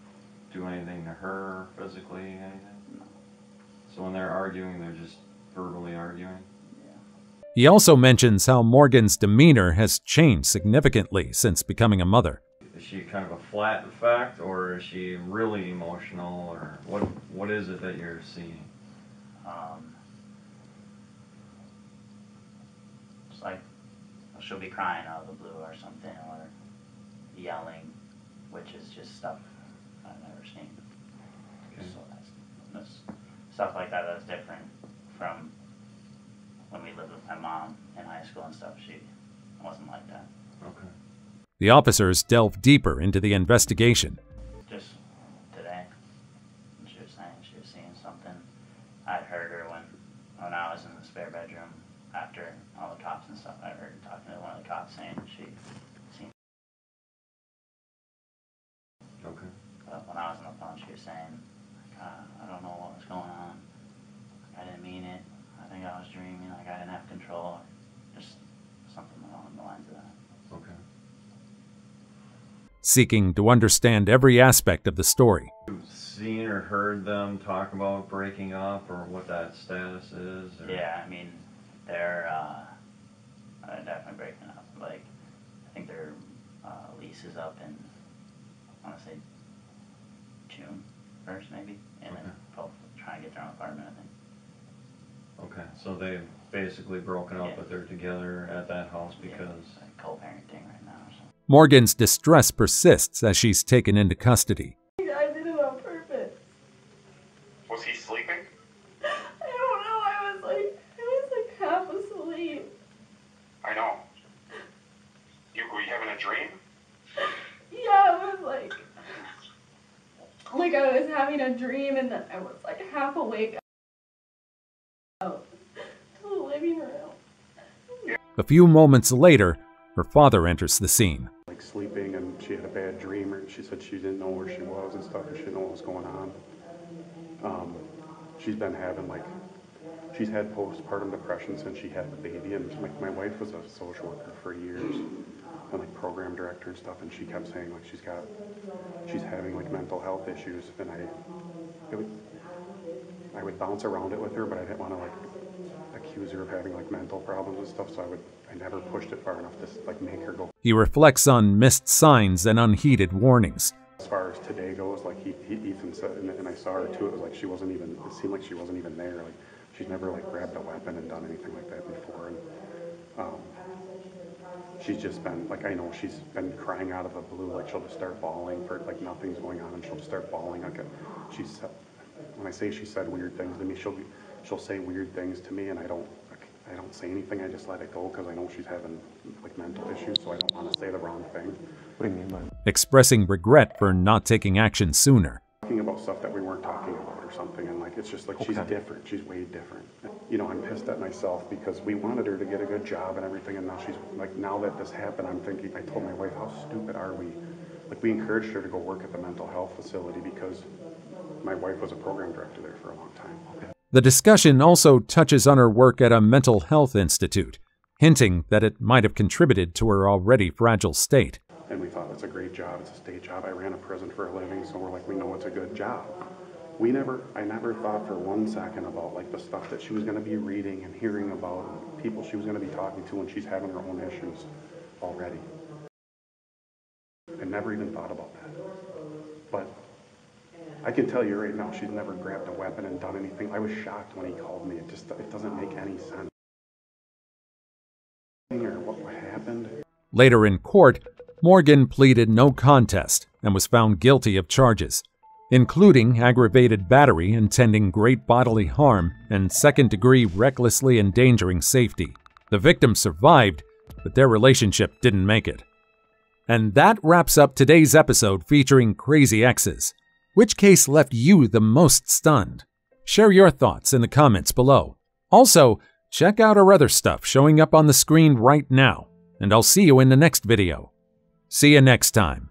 Do anything to her physically, anything? No. So when they're arguing, they're just verbally arguing? He also mentions how Morgan's demeanor has changed significantly since becoming a mother. Is she kind of a flat fact, or is she really emotional, or what is it that you're seeing? It's like she'll be crying out of the blue or something, or yelling, which is just stuff I've never seen. Okay. So that's stuff like that that's different from when we lived with my mom in high school and stuff. She wasn't like that. Okay. The officers delve deeper into the investigation. Just today, she was saying she was seeing something. I'd heard her when I was in the spare bedroom after all the cops and stuff. I heard her talking to one of the cops saying she seen. Okay. But when I was on the phone, she was saying, I don't know what was going on. I didn't mean it. I think I was dreaming. Like I didn't have control. Just something along the lines of that. Okay. Seeking to understand every aspect of the story. You've seen or heard them talk about breaking up, or what that status is? Or? Yeah, I mean, they're definitely breaking up. Like, I think their lease is up in, I want to say, June 1st maybe, and then both trying to get their own apartment, I think. Okay, so they've basically broken up, but they're together at that house because... It's like co-parenting right now or something. Morgan's distress persists as she's taken into custody. I did it on purpose. Was he sleeping? I don't know. I was like half asleep. I know. Were you having a dream? Yeah, it was like I was having a dream, and then I was like half awake. A few moments later, her father enters the scene. Like sleeping, and she had a bad dream, or she said she didn't know where she was and stuff, and she didn't know what was going on. She's been having she's had postpartum depression since she had the baby, and my wife was a social worker for years, and program director and stuff, and she kept saying she's having I health issues, and I would bounce around it with her, but I didn't want to accuse her of having mental problems and stuff, so I never pushed it far enough to make her go. He reflects on missed signs and unheeded warnings. As far as today goes, Ethan said, and I saw her too, it was she wasn't even, it seemed like she wasn't even there. She's never grabbed a weapon and done anything like that before. And she's just been, I know she's been crying out of the blue, she'll just start bawling for, nothing's going on, and she'll start bawling. When I say she said weird things to me, she'll say weird things to me, and I don't say anything, I just let it go, because I know she's having mental issues, so I don't want to say the wrong thing. What do you mean by that? Expressing regret for not taking action sooner. Talking about stuff that we weren't talking about or something, and it's just she's different, she's way different. I'm pissed at myself because we wanted her to get a good job and everything, and now she's now that this happened, I'm thinking, I told my wife, how stupid are we? We encouraged her to go work at the mental health facility because my wife was a program director there for a long time. The discussion also touches on her work at a mental health institute, hinting that it might have contributed to her already fragile state. And we thought, it's a great job, it's a state job, I ran a prison for a living, so we're we know it's a good job. I never thought for 1 second about the stuff that she was going to be reading and hearing about, and people she was going to be talking to when she's having her own issues already. I never even thought about that. But I can tell you right now, she's never grabbed a weapon and done anything. I was shocked when he called me. It doesn't make any sense. Or what happened. Later in court, Morgan pleaded no contest and was found guilty of charges, including aggravated battery intending great bodily harm and second-degree recklessly endangering safety. The victim survived, but their relationship didn't make it. And that wraps up today's episode featuring crazy exes. Which case left you the most stunned? Share your thoughts in the comments below. Also, check out our other stuff showing up on the screen right now, and I'll see you in the next video. See you next time.